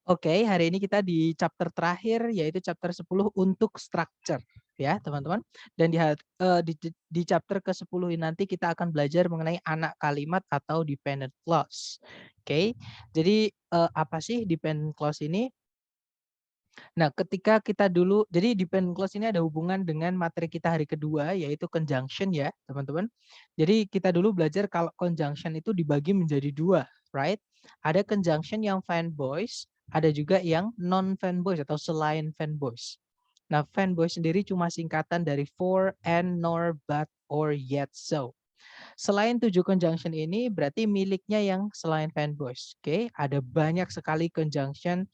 Oke, hari ini kita di chapter terakhir yaitu chapter 10 untuk structure ya, teman-teman. Dan di chapter ke-10 ini nanti kita akan belajar mengenai anak kalimat atau dependent clause. Oke. Jadi apa sih dependent clause ini? Nah, ketika kita dulu jadi dependent clause ini ada hubungan dengan materi kita hari kedua yaitu conjunction ya, teman-teman. Jadi kita dulu belajar kalau conjunction itu dibagi menjadi dua, right? Ada conjunction yang fan voice, ada juga yang non fan voice atau selain fan voice. Nah, fan voice sendiri cuma singkatan dari for, and, nor, but, or, yet, so. Selain 7 conjunction ini berarti miliknya yang selain fan voice. Oke, ada banyak sekali conjunction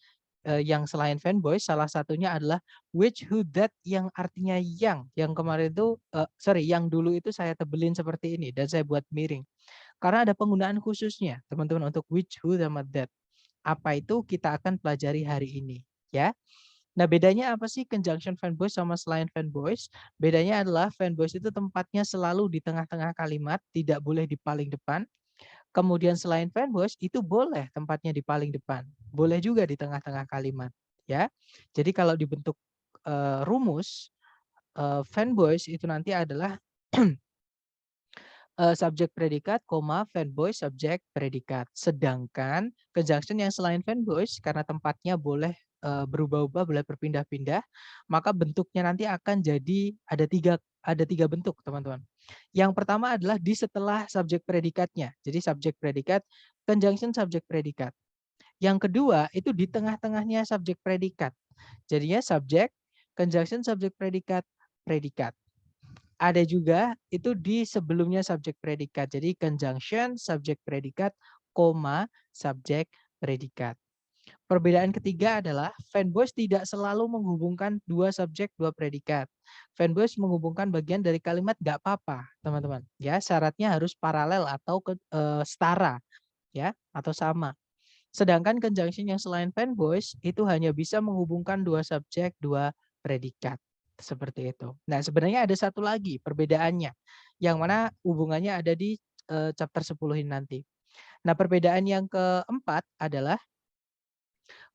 yang selain fanboy, salah satunya adalah which, who, that yang artinya yang kemarin itu yang dulu itu saya tebelin seperti ini dan saya buat miring. Karena ada penggunaan khususnya teman-teman untuk which, who, sama that. Apa itu kita akan pelajari hari ini ya. Nah, bedanya apa sih conjunction fanboy sama selain fanboys? Bedanya adalah fanboys itu tempatnya selalu di tengah-tengah kalimat, tidak boleh di paling depan. Kemudian selain fanboys itu boleh tempatnya di paling depan, boleh juga di tengah-tengah kalimat, ya. Jadi kalau dibentuk rumus fanboys itu nanti adalah subjek predikat, fanboy subjek predikat. Sedangkan conjunction yang selain fanboys karena tempatnya boleh berubah-ubah, boleh berpindah-pindah, maka bentuknya nanti akan jadi ada tiga bentuk, teman-teman. Yang pertama adalah di setelah subjek predikatnya. Jadi subjek predikat, conjunction subjek predikat. Yang kedua itu di tengah-tengahnya subjek predikat. Jadinya subjek, conjunction subjek predikat, predikat. Ada juga itu di sebelumnya subjek predikat. Jadi conjunction, subjek predikat, koma, subjek predikat. Perbedaan ketiga adalah fanboys tidak selalu menghubungkan dua subjek, dua predikat. Fanboys menghubungkan bagian dari kalimat nggak apa-apa, teman-teman. Ya, syaratnya harus paralel atau setara, ya, atau sama. Sedangkan conjunction yang selain fanboys itu hanya bisa menghubungkan dua subjek, dua predikat. Seperti itu. Nah, sebenarnya ada satu lagi perbedaannya. Yang mana hubungannya ada di chapter 10 ini nanti. Nah, perbedaan yang keempat adalah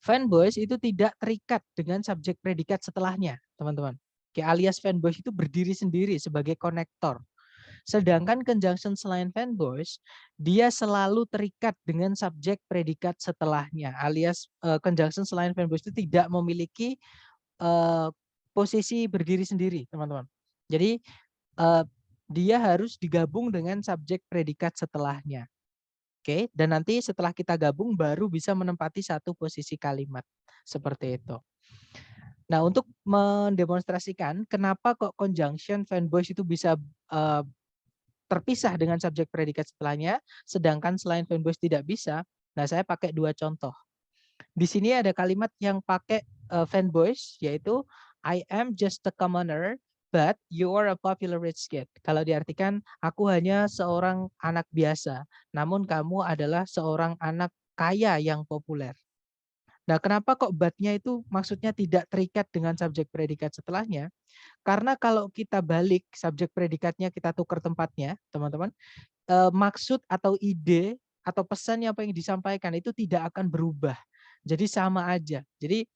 fanboys itu tidak terikat dengan subjek predikat setelahnya, teman-teman. Alias fanboys itu berdiri sendiri sebagai konektor. Sedangkan conjunction selain fanboys, dia selalu terikat dengan subjek predikat setelahnya. Alias conjunction selain fanboys itu tidak memiliki posisi berdiri sendiri, teman-teman. Jadi dia harus digabung dengan subjek predikat setelahnya. Oke, dan nanti setelah kita gabung baru bisa menempati satu posisi kalimat. Seperti itu. Nah, untuk mendemonstrasikan kenapa kok conjunction fanboys itu bisa terpisah dengan subjek predikat setelahnya, sedangkan selain fanboys tidak bisa. Nah, saya pakai dua contoh. Di sini ada kalimat yang pakai fanboys, yaitu I am just a commoner, but you are a popular rich kid. Kalau diartikan, aku hanya seorang anak biasa, namun kamu adalah seorang anak kaya yang populer. Nah, kenapa kok but-nya itu maksudnya tidak terikat dengan subjek predikat setelahnya? Karena kalau kita balik subjek predikatnya kita tukar tempatnya, teman-teman, maksud atau ide atau pesan apa yang disampaikan itu tidak akan berubah. Jadi sama aja. Jadi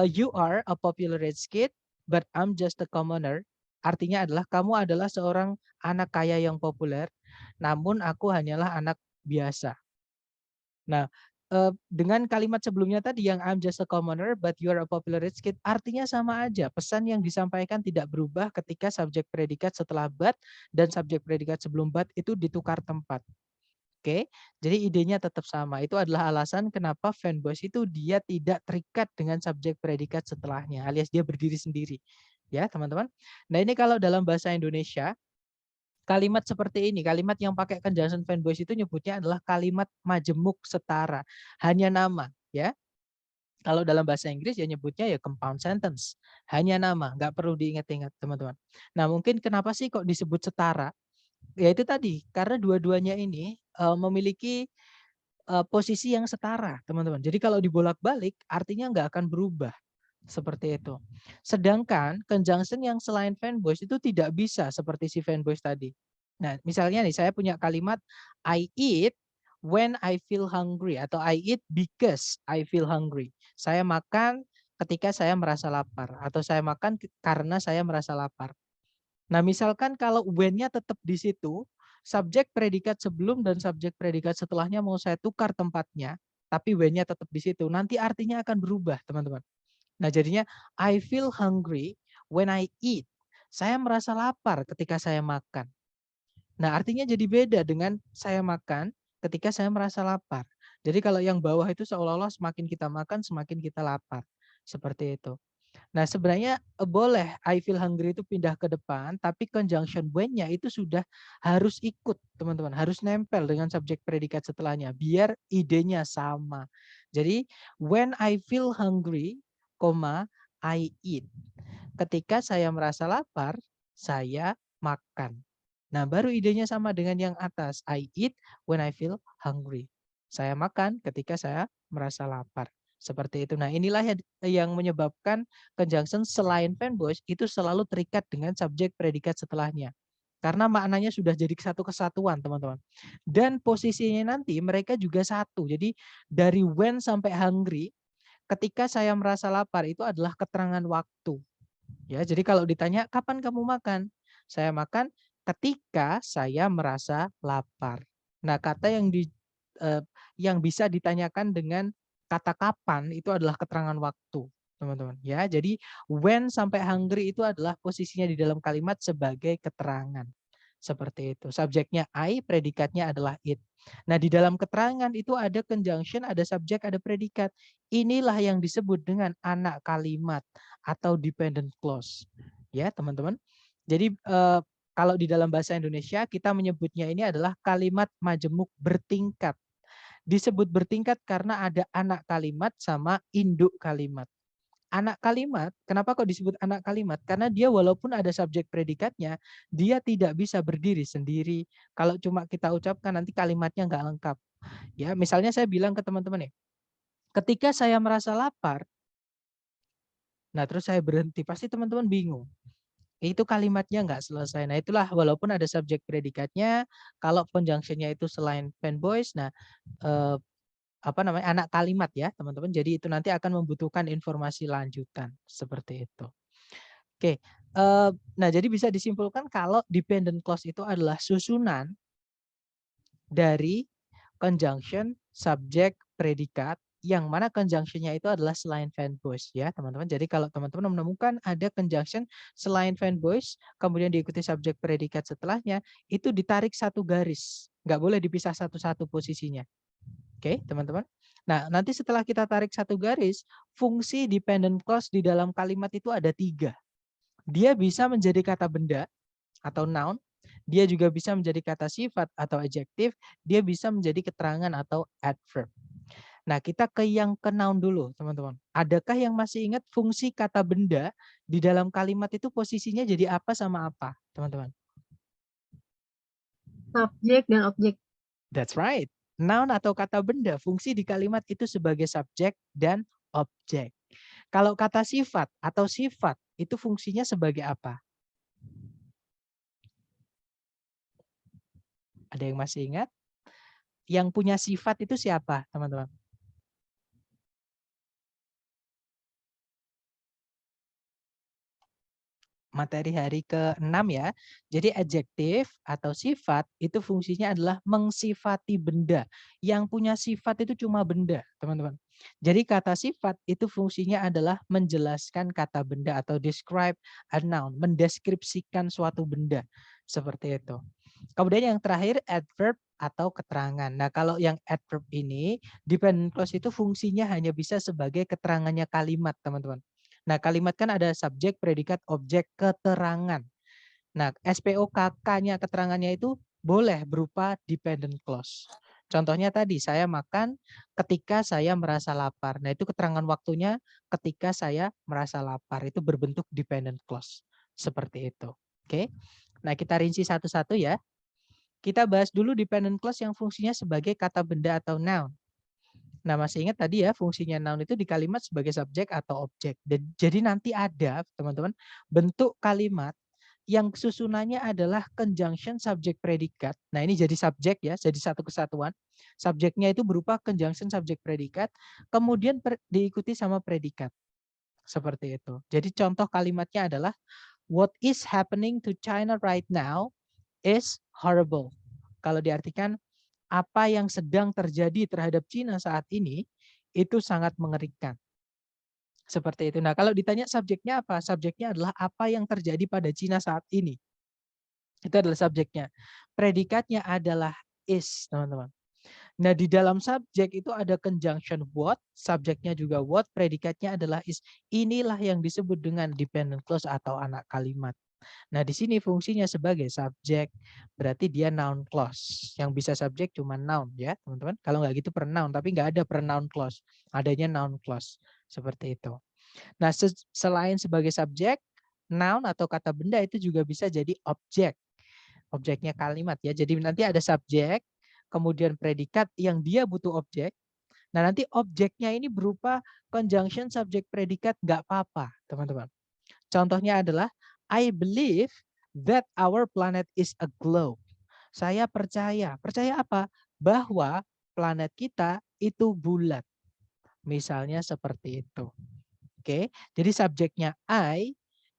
you are a popular rich kid, but I'm just a commoner. Artinya adalah kamu adalah seorang anak kaya yang populer, namun aku hanyalah anak biasa. Nah, dengan kalimat sebelumnya tadi yang I'm just a commoner but you are a popular rich kid, artinya sama aja. Pesan yang disampaikan tidak berubah ketika subjek predikat setelah but dan subjek predikat sebelum but itu ditukar tempat. Oke, jadi idenya tetap sama. Itu adalah alasan kenapa fanboys itu dia tidak terikat dengan subjek predikat setelahnya, alias dia berdiri sendiri. Ya, teman-teman. Nah, ini kalau dalam bahasa Indonesia kalimat seperti ini, kalimat yang pakai conjunction fanboys itu nyebutnya adalah kalimat majemuk setara. Hanya nama, ya. Kalau dalam bahasa Inggris ya nyebutnya ya compound sentence. Hanya nama, nggak perlu diingat-ingat, teman-teman. Nah, mungkin kenapa sih kok disebut setara? Ya itu tadi, karena dua-duanya ini memiliki posisi yang setara, teman-teman. Jadi kalau dibolak-balik artinya nggak akan berubah. Seperti itu. Sedangkan conjunction yang selain fanboys itu tidak bisa seperti si fanboys tadi. Nah, misalnya nih saya punya kalimat I eat when I feel hungry atau I eat because I feel hungry. Saya makan ketika saya merasa lapar atau saya makan karena saya merasa lapar. Nah, misalkan kalau when-nya tetap di situ, subjek predikat sebelum dan subjek predikat setelahnya mau saya tukar tempatnya, tapi when-nya tetap di situ, nanti artinya akan berubah, teman-teman. Nah, jadinya I feel hungry when I eat. Saya merasa lapar ketika saya makan. Nah, artinya jadi beda dengan saya makan ketika saya merasa lapar. Jadi kalau yang bawah itu seolah-olah semakin kita makan, semakin kita lapar. Seperti itu. Nah, sebenarnya boleh I feel hungry itu pindah ke depan, tapi conjunction when-nya itu sudah harus ikut, teman-teman. Harus nempel dengan subjek predikat setelahnya, biar idenya sama. Jadi, when I feel hungry, I eat. Ketika saya merasa lapar, saya makan. Nah, baru idenya sama dengan yang atas. I eat when I feel hungry. Saya makan ketika saya merasa lapar. Seperti itu. Nah, inilah yang menyebabkan conjunction selain fanboys itu selalu terikat dengan subjek predikat setelahnya. Karena maknanya sudah jadi satu kesatuan, teman-teman. Dan posisinya nanti mereka juga satu. Jadi dari when sampai hungry, ketika saya merasa lapar itu adalah keterangan waktu. Ya, jadi kalau ditanya kapan kamu makan? Saya makan ketika saya merasa lapar. Nah, kata yang bisa ditanyakan dengan kata kapan itu adalah keterangan waktu, teman-teman. Ya, jadi when sampai hungry itu adalah posisinya di dalam kalimat sebagai keterangan. Seperti itu. Subjeknya I, predikatnya adalah it. Nah, di dalam keterangan itu ada conjunction, ada subjek, ada predikat. Inilah yang disebut dengan anak kalimat atau dependent clause. Ya, teman-teman. Jadi kalau di dalam bahasa Indonesia kita menyebutnya ini adalah kalimat majemuk bertingkat. Disebut bertingkat karena ada anak kalimat sama induk kalimat. Anak kalimat, kenapa kok disebut anak kalimat? Karena dia walaupun ada subjek predikatnya, dia tidak bisa berdiri sendiri. Kalau cuma kita ucapkan nanti kalimatnya nggak lengkap. Ya, misalnya saya bilang ke teman-teman nih, ketika saya merasa lapar, nah terus saya berhenti, pasti teman-teman bingung. Itu kalimatnya nggak selesai. Nah itulah walaupun ada subjek predikatnya, kalau conjunction-nya itu selain fanboys, nah eh, anak kalimat ya teman-teman. Jadi itu nanti akan membutuhkan informasi lanjutan seperti itu. Oke, nah jadi bisa disimpulkan kalau dependent clause itu adalah susunan dari conjunction, subjek, predikat, yang mana conjunction-nya itu adalah selain fanboys ya teman-teman. Jadi kalau teman-teman menemukan ada conjunction selain fanboys, kemudian diikuti subjek predikat setelahnya, itu ditarik satu garis. Nggak boleh dipisah satu-satu posisinya. Oke teman-teman. Nah nanti setelah kita tarik satu garis, fungsi dependent clause di dalam kalimat itu ada 3. Dia bisa menjadi kata benda atau noun, dia juga bisa menjadi kata sifat atau adjektif, dia bisa menjadi keterangan atau adverb. Nah, kita ke yang ke noun dulu, teman-teman. Adakah yang masih ingat fungsi kata benda di dalam kalimat itu posisinya jadi apa sama apa, teman-teman? Subjek dan objek. That's right. Noun atau kata benda, fungsi di kalimat itu sebagai subjek dan objek. Kalau kata sifat atau sifat, itu fungsinya sebagai apa? Ada yang masih ingat? Yang punya sifat itu siapa, teman-teman? Materi hari ke-6 ya. Jadi adjektif atau sifat itu fungsinya adalah mengsifati benda. Yang punya sifat itu cuma benda, teman-teman. Jadi kata sifat itu fungsinya adalah menjelaskan kata benda atau describe a noun, mendeskripsikan suatu benda. Seperti itu. Kemudian yang terakhir adverb atau keterangan. Nah, kalau yang adverb ini dependent clause itu fungsinya hanya bisa sebagai keterangannya kalimat, teman-teman. Nah, kalimat kan ada subjek, predikat, objek, keterangan. Nah, SPOKK-nya keterangannya itu boleh berupa dependent clause. Contohnya tadi, saya makan ketika saya merasa lapar. Nah, itu keterangan waktunya ketika saya merasa lapar. Itu berbentuk dependent clause. Seperti itu. Oke. Nah, kita rinci satu-satu ya. Kita bahas dulu dependent clause yang fungsinya sebagai kata benda atau noun. Nah, masih ingat tadi ya fungsinya noun itu di kalimat sebagai subjek atau objek. Jadi nanti ada teman-teman bentuk kalimat yang susunannya adalah conjunction subject predikat. Nah, ini jadi subjek ya, jadi satu kesatuan. Subjeknya itu berupa conjunction subject predikat, kemudian diikuti sama predikat. Seperti itu. Jadi contoh kalimatnya adalah what is happening to China right now is horrible. Kalau diartikan apa yang sedang terjadi terhadap Cina saat ini itu sangat mengerikan. Seperti itu. Nah, kalau ditanya subjeknya apa? Subjeknya adalah apa yang terjadi pada Cina saat ini. Itu adalah subjeknya. Predikatnya adalah is, teman-teman. Nah, di dalam subjek itu ada conjunction what, subjeknya juga what, predikatnya adalah is. Inilah yang disebut dengan dependent clause atau anak kalimat. Nah, di sini fungsinya sebagai subjek, berarti dia noun clause. Yang bisa subjek cuma noun ya, teman-teman. Kalau nggak gitu pronoun, tapi nggak ada pronoun clause. Adanya noun clause. Seperti itu. Nah, selain sebagai subjek, noun atau kata benda itu juga bisa jadi objek. Objeknya kalimat ya. Jadi nanti ada subjek, kemudian predikat yang dia butuh objek. Nah, nanti objeknya ini berupa conjunction subject predikat nggak apa-apa, teman-teman. Contohnya adalah I believe that our planet is a globe. Saya percaya. Percaya apa? Bahwa planet kita itu bulat. Misalnya seperti itu. Oke, jadi subjeknya I,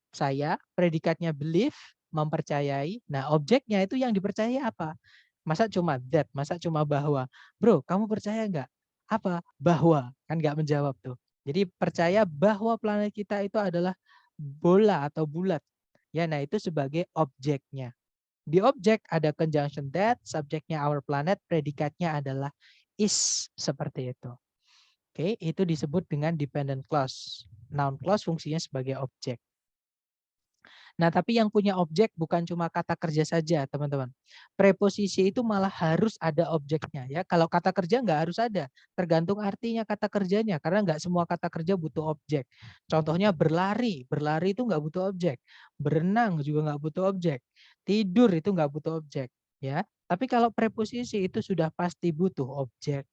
saya, predikatnya believe, mempercayai. Nah, objeknya itu yang dipercayai apa? Masa cuma that, masa cuma bahwa. Bro, kamu percaya nggak? Apa? Bahwa. Kan nggak menjawab tuh. Jadi percaya bahwa planet kita itu adalah bola atau bulat. Ya, nah itu sebagai objeknya. Di objek ada conjunction that, subjeknya our planet, predikatnya adalah is, seperti itu. Oke, itu disebut dengan dependent clause. Noun clause fungsinya sebagai objek. Nah, tapi yang punya objek bukan cuma kata kerja saja, teman-teman. Preposisi itu malah harus ada objeknya ya. Kalau kata kerja nggak harus ada, tergantung artinya kata kerjanya karena nggak semua kata kerja butuh objek. Contohnya berlari, berlari itu nggak butuh objek. Berenang juga nggak butuh objek. Tidur itu nggak butuh objek ya. Tapi kalau preposisi itu sudah pasti butuh objek.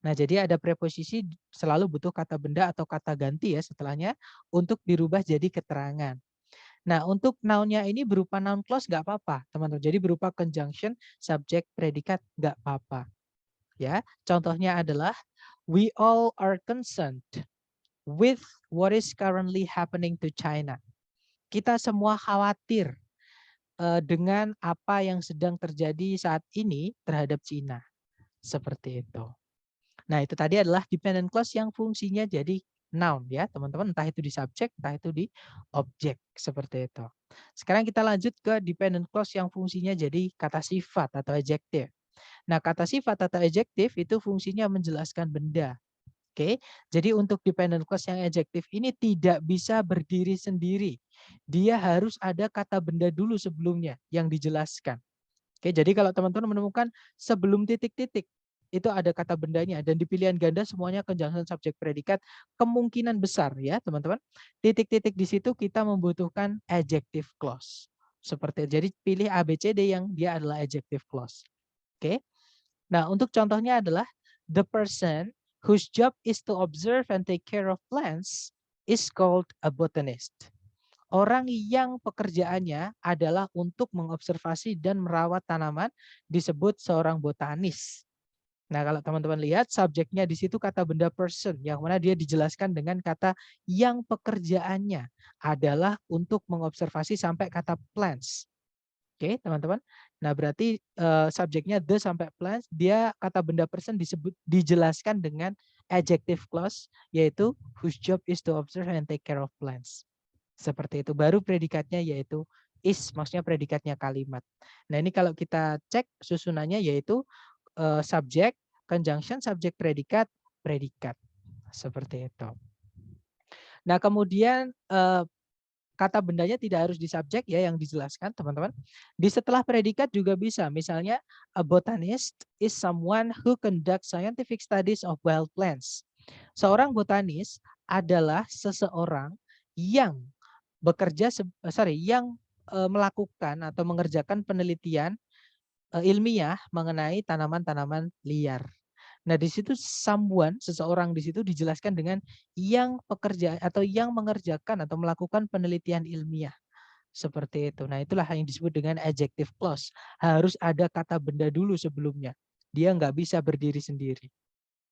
Nah, jadi ada preposisi selalu butuh kata benda atau kata ganti ya setelahnya untuk dirubah jadi keterangan. Nah, untuk noun-nya ini berupa noun clause nggak apa-apa, teman-teman. Jadi berupa conjunction, subject, predikat nggak apa-apa. Ya, contohnya adalah we all are concerned with what is currently happening to China. Kita semua khawatir dengan apa yang sedang terjadi saat ini terhadap Cina. Seperti itu. Nah, itu tadi adalah dependent clause yang fungsinya jadi noun ya, teman-teman. Entah itu di subjek, entah itu di objek. Seperti itu. Sekarang kita lanjut ke dependent clause yang fungsinya jadi kata sifat atau adjective. Nah, kata sifat atau adjective itu fungsinya menjelaskan benda. Oke, jadi untuk dependent clause yang adjective ini tidak bisa berdiri sendiri. Dia harus ada kata benda dulu sebelumnya yang dijelaskan. Oke, jadi kalau teman-teman menemukan sebelum titik-titik itu ada kata bendanya dan di pilihan ganda semuanya conjunction subject predikat, kemungkinan besar ya teman-teman titik-titik di situ kita membutuhkan adjective clause. Seperti itu. Jadi pilih A, B, C, D yang dia adalah adjective clause. Oke. Nah, untuk contohnya adalah the person whose job is to observe and take care of plants is called a botanist. Orang yang pekerjaannya adalah untuk mengobservasi dan merawat tanaman disebut seorang botanis. Nah, kalau teman-teman lihat subjeknya di situ kata benda person yang mana dia dijelaskan dengan kata yang pekerjaannya adalah untuk mengobservasi sampai kata plants. Oke, teman-teman. Nah, berarti subjeknya the sampai plants, dia kata benda person disebut dijelaskan dengan adjective clause yaitu whose job is to observe and take care of plants. Seperti itu. Baru predikatnya yaitu is, maksudnya predikatnya kalimat. Nah, ini kalau kita cek susunannya yaitu subjek, conjunction, subjek, predikat, predikat. Seperti itu. Nah, kemudian kata bendanya tidak harus di subjek ya yang dijelaskan, teman-teman. Di setelah predikat juga bisa. Misalnya, a botanist is someone who conducts scientific studies of wild plants. Seorang botanis adalah seseorang yang yang melakukan atau mengerjakan penelitian ilmiah mengenai tanaman-tanaman liar. Nah, di situ seseorang di situ dijelaskan dengan yang pekerja atau yang mengerjakan atau melakukan penelitian ilmiah. Seperti itu. Nah, itulah yang disebut dengan adjective clause. Harus ada kata benda dulu sebelumnya. Dia nggak bisa berdiri sendiri.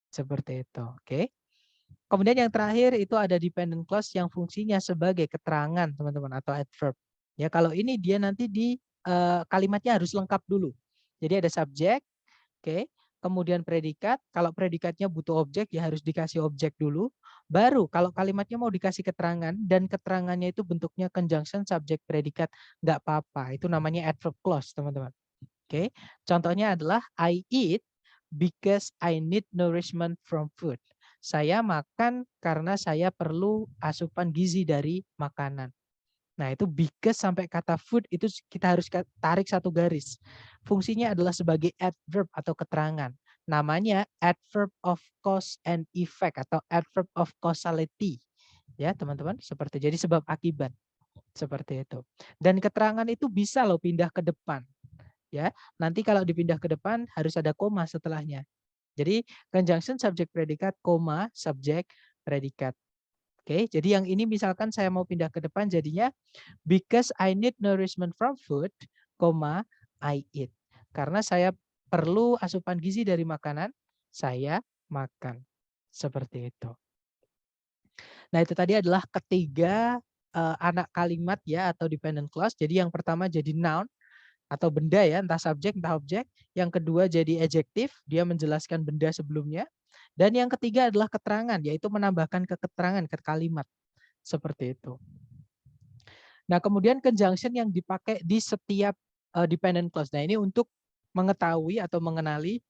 Seperti itu. Oke. Kemudian yang terakhir itu ada dependent clause yang fungsinya sebagai keterangan, teman-teman, atau adverb. Ya, kalau ini dia nanti di kalimatnya harus lengkap dulu. Jadi ada subjek, oke. Kemudian predikat, kalau predikatnya butuh objek ya harus dikasih objek dulu. Baru kalau kalimatnya mau dikasih keterangan dan keterangannya itu bentuknya conjunction subjek predikat, nggak apa-apa. Itu namanya adverb clause, teman-teman. Oke. Contohnya adalah I eat because I need nourishment from food. Saya makan karena saya perlu asupan gizi dari makanan. Nah, itu because sampai kata food itu kita harus tarik satu garis. Fungsinya adalah sebagai adverb atau keterangan. Namanya adverb of cause and effect atau adverb of causality. Ya, teman-teman, seperti jadi sebab akibat. Seperti itu. Dan keterangan itu bisa loh pindah ke depan. Ya, nanti kalau dipindah ke depan harus ada koma setelahnya. Jadi conjunction subjek predikat, koma subjek predikat. Oke, jadi yang ini misalkan saya mau pindah ke depan jadinya because I need nourishment from food, I eat. Karena saya perlu asupan gizi dari makanan, saya makan. Seperti itu. Nah, itu tadi adalah ketiga anak kalimat ya atau dependent clause. Jadi yang pertama jadi noun atau benda ya, entah subjek entah objek. Yang kedua jadi adjective, dia menjelaskan benda sebelumnya. Dan yang ketiga adalah keterangan, yaitu menambahkan keterangan ke kalimat. Seperti itu. Nah, kemudian conjunction yang dipakai di setiap dependent clause. Nah, ini untuk mengetahui atau mengenali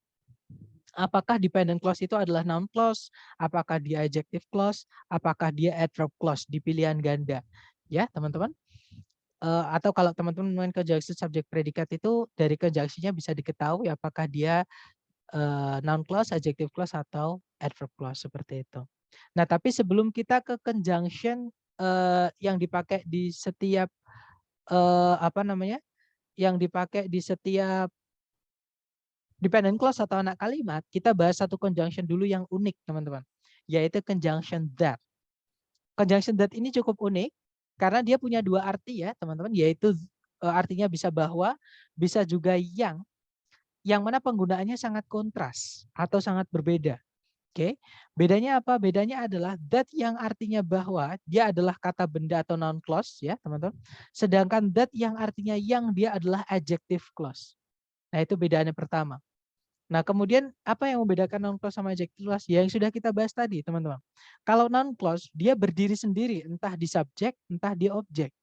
apakah dependent clause itu adalah noun clause, apakah dia adjective clause, apakah dia adverb clause di pilihan ganda. Ya, teman-teman. Atau kalau teman-teman main conjunction subjek predikat itu dari conjunction-nya bisa diketahui apakah dia noun clause, adjective clause atau adverb clause seperti itu. Nah, tapi sebelum kita ke conjunction yang dipakai di setiap apa namanya? Yang dipakai di setiap dependent clause atau anak kalimat, kita bahas satu conjunction dulu yang unik, teman-teman. Yaitu conjunction that. Conjunction that ini cukup unik karena dia punya dua arti ya, teman-teman, yaitu artinya bisa bahwa, bisa juga yang mana penggunaannya sangat kontras atau sangat berbeda. Oke, bedanya apa? Bedanya adalah that yang artinya bahwa dia adalah kata benda atau noun clause ya, teman-teman. Sedangkan that yang artinya yang dia adalah adjective clause. Nah, itu bedaannya pertama. Nah, kemudian apa yang membedakan noun clause sama adjective clause? Ya, yang sudah kita bahas tadi, teman-teman. Kalau noun clause dia berdiri sendiri, entah di subjek, entah di objek.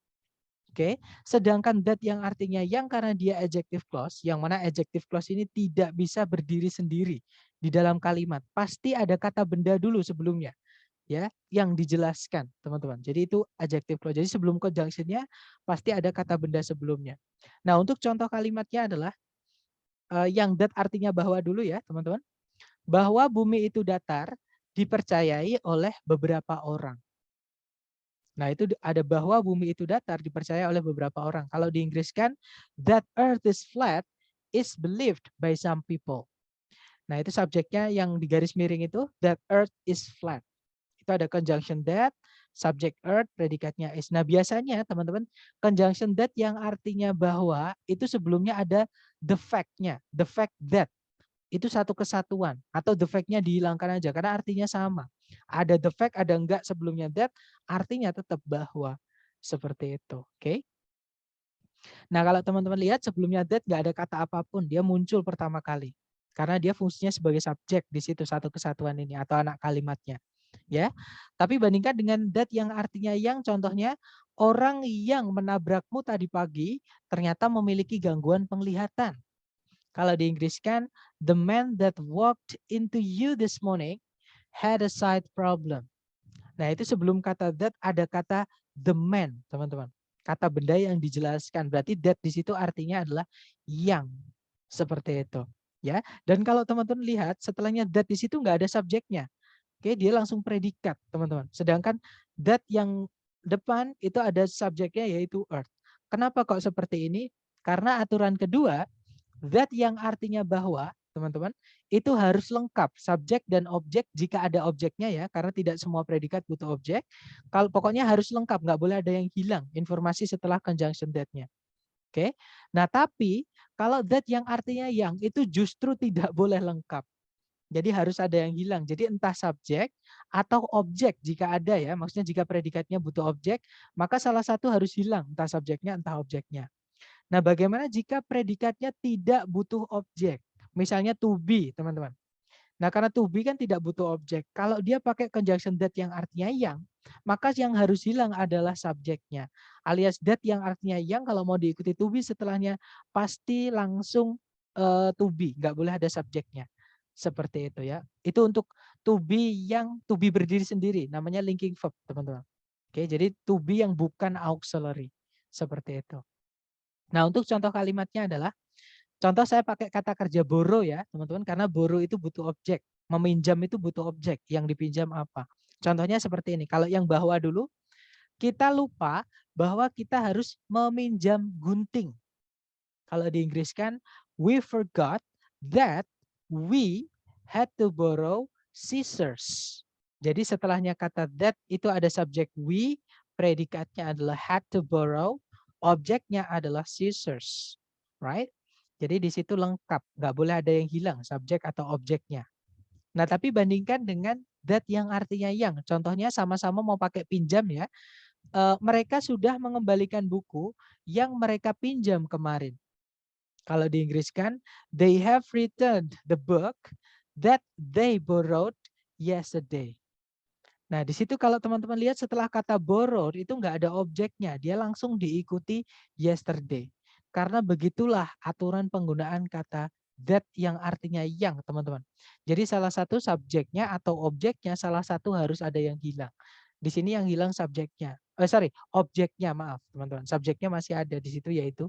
Oke, sedangkan that yang artinya yang karena dia adjective clause, yang mana adjective clause ini tidak bisa berdiri sendiri di dalam kalimat. Pasti ada kata benda dulu sebelumnya, ya, yang dijelaskan, teman-teman. Jadi itu adjective clause. Jadi sebelum conjunction-nya pasti ada kata benda sebelumnya. Nah, untuk contoh kalimatnya adalah yang that artinya bahwa dulu ya, teman-teman. Bahwa bumi itu datar dipercayai oleh beberapa orang. Nah, itu ada bahwa bumi itu datar dipercaya oleh beberapa orang. Kalau di Inggris kan that earth is flat is believed by some people. Nah, itu subjeknya yang di garis miring itu that earth is flat. Itu ada conjunction that, subject earth, predikatnya is. Nah, biasanya teman-teman conjunction that yang artinya bahwa itu sebelumnya ada the fact-nya, the fact that. Itu satu kesatuan atau the fact-nya dihilangkan aja karena artinya sama. Ada the fact, ada enggak sebelumnya that, artinya tetap bahwa. Seperti itu. Oke. Nah, kalau teman-teman lihat sebelumnya that enggak ada kata apapun, dia muncul pertama kali. Karena dia fungsinya sebagai subjek di situ satu kesatuan ini atau anak kalimatnya. Ya. Tapi bandingkan dengan that yang artinya yang, contohnya orang yang menabrakmu tadi pagi ternyata memiliki gangguan penglihatan. Kalau di Inggris kan, the man that walked into you this morning had a sight problem. Nah, itu sebelum kata that ada kata the man, teman-teman. Kata benda yang dijelaskan. Berarti that di situ artinya adalah yang. Seperti itu. Ya. Dan kalau teman-teman lihat, setelahnya that di situ nggak ada subjeknya. Oke, dia langsung predikat, teman-teman. Sedangkan that yang depan itu ada subjeknya yaitu earth. Kenapa kok seperti ini? Karena aturan kedua, that yang artinya bahwa teman-teman, itu harus lengkap subjek dan objek jika ada objeknya ya, karena tidak semua predikat butuh objek. Kalau pokoknya harus lengkap, nggak boleh ada yang hilang informasi setelah conjunction that-nya. Oke. Nah, tapi kalau that yang artinya yang itu justru tidak boleh lengkap. Jadi harus ada yang hilang. Jadi entah subjek atau objek jika ada ya. Maksudnya jika predikatnya butuh objek, maka salah satu harus hilang, entah subjeknya, entah objeknya. Nah, bagaimana jika predikatnya tidak butuh objek? Misalnya to be, teman-teman. Nah, karena to be kan tidak butuh objek. Kalau dia pakai conjunction that yang artinya yang, maka yang harus hilang adalah subjeknya. Alias that yang artinya yang, kalau mau diikuti to be setelahnya pasti langsung to be, nggak boleh ada subjeknya. Seperti itu ya. Itu untuk to be yang to be berdiri sendiri, namanya linking verb, teman-teman. Oke, jadi to be yang bukan auxiliary. Seperti itu. Nah, untuk contoh kalimatnya adalah, contoh saya pakai kata kerja borrow ya, teman-teman, karena borrow itu butuh objek. Meminjam itu butuh objek, yang dipinjam apa. Contohnya seperti ini, kalau yang bahwa dulu, kita lupa bahwa kita harus meminjam gunting. Kalau di Inggris kan, we forgot that we had to borrow scissors. Jadi setelahnya kata that itu ada subjek we, predikatnya adalah had to borrow, objeknya adalah scissors. Right? Jadi di situ lengkap, nggak boleh ada yang hilang subjek atau objeknya. Nah, tapi bandingkan dengan that yang artinya yang. Contohnya sama-sama mau pakai pinjam ya. Mereka sudah mengembalikan buku yang mereka pinjam kemarin. Kalau di Inggris kan, they have returned the book that they borrowed yesterday. Nah, di situ kalau teman-teman lihat setelah kata borrowed itu nggak ada objeknya, dia langsung diikuti yesterday. Karena begitulah aturan penggunaan kata that yang artinya yang, teman-teman. Jadi salah satu subjeknya atau objeknya salah satu harus ada yang hilang. Di sini yang hilang subjeknya. Objeknya, maaf, teman-teman. Subjeknya masih ada di situ yaitu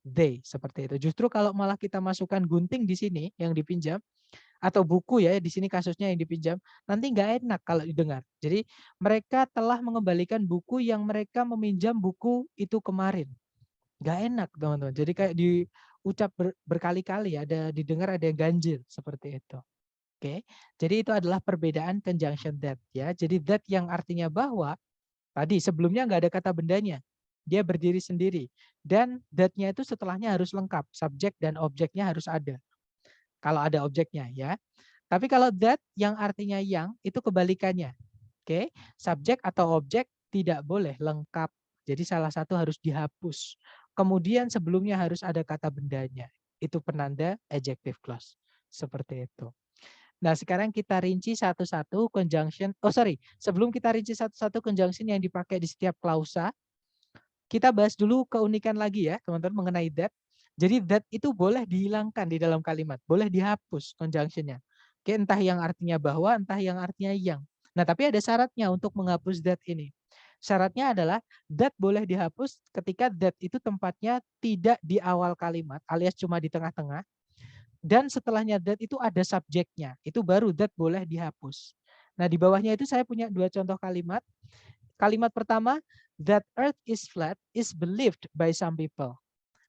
they, seperti itu. Justru kalau malah kita masukkan gunting di sini yang dipinjam, atau buku ya, di sini kasusnya yang dipinjam, nanti nggak enak kalau didengar. Jadi mereka telah mengembalikan buku yang mereka meminjam buku itu kemarin. Nggak enak, teman-teman. Jadi kayak diucap berkali-kali, ada didengar, ada yang ganjil seperti itu. Oke. Jadi itu adalah perbedaan conjunction that ya. Jadi that yang artinya bahwa tadi sebelumnya nggak ada kata bendanya. Dia berdiri sendiri. Dan that-nya itu setelahnya harus lengkap. Subjek dan objeknya harus ada. Kalau ada objeknya ya. Tapi kalau that yang artinya yang itu kebalikannya. Oke, subjek atau objek tidak boleh lengkap. Jadi salah satu harus dihapus. Kemudian sebelumnya harus ada kata bendanya. Itu penanda adjective clause. Seperti itu. Nah, sekarang kita rinci satu-satu conjunction. Sebelum kita rinci satu-satu conjunction yang dipakai di setiap klausa, kita bahas dulu keunikan lagi ya, teman-teman, mengenai that. Jadi that itu boleh dihilangkan di dalam kalimat, boleh dihapus conjunction-nya. Oke, entah yang artinya bahwa, entah yang artinya yang. Nah, tapi ada syaratnya untuk menghapus that ini. Syaratnya adalah that boleh dihapus ketika that itu tempatnya tidak di awal kalimat, alias cuma di tengah-tengah. Dan setelahnya that itu ada subjeknya, itu baru that boleh dihapus. Nah, di bawahnya itu saya punya dua contoh kalimat. Kalimat pertama, that earth is flat is believed by some people.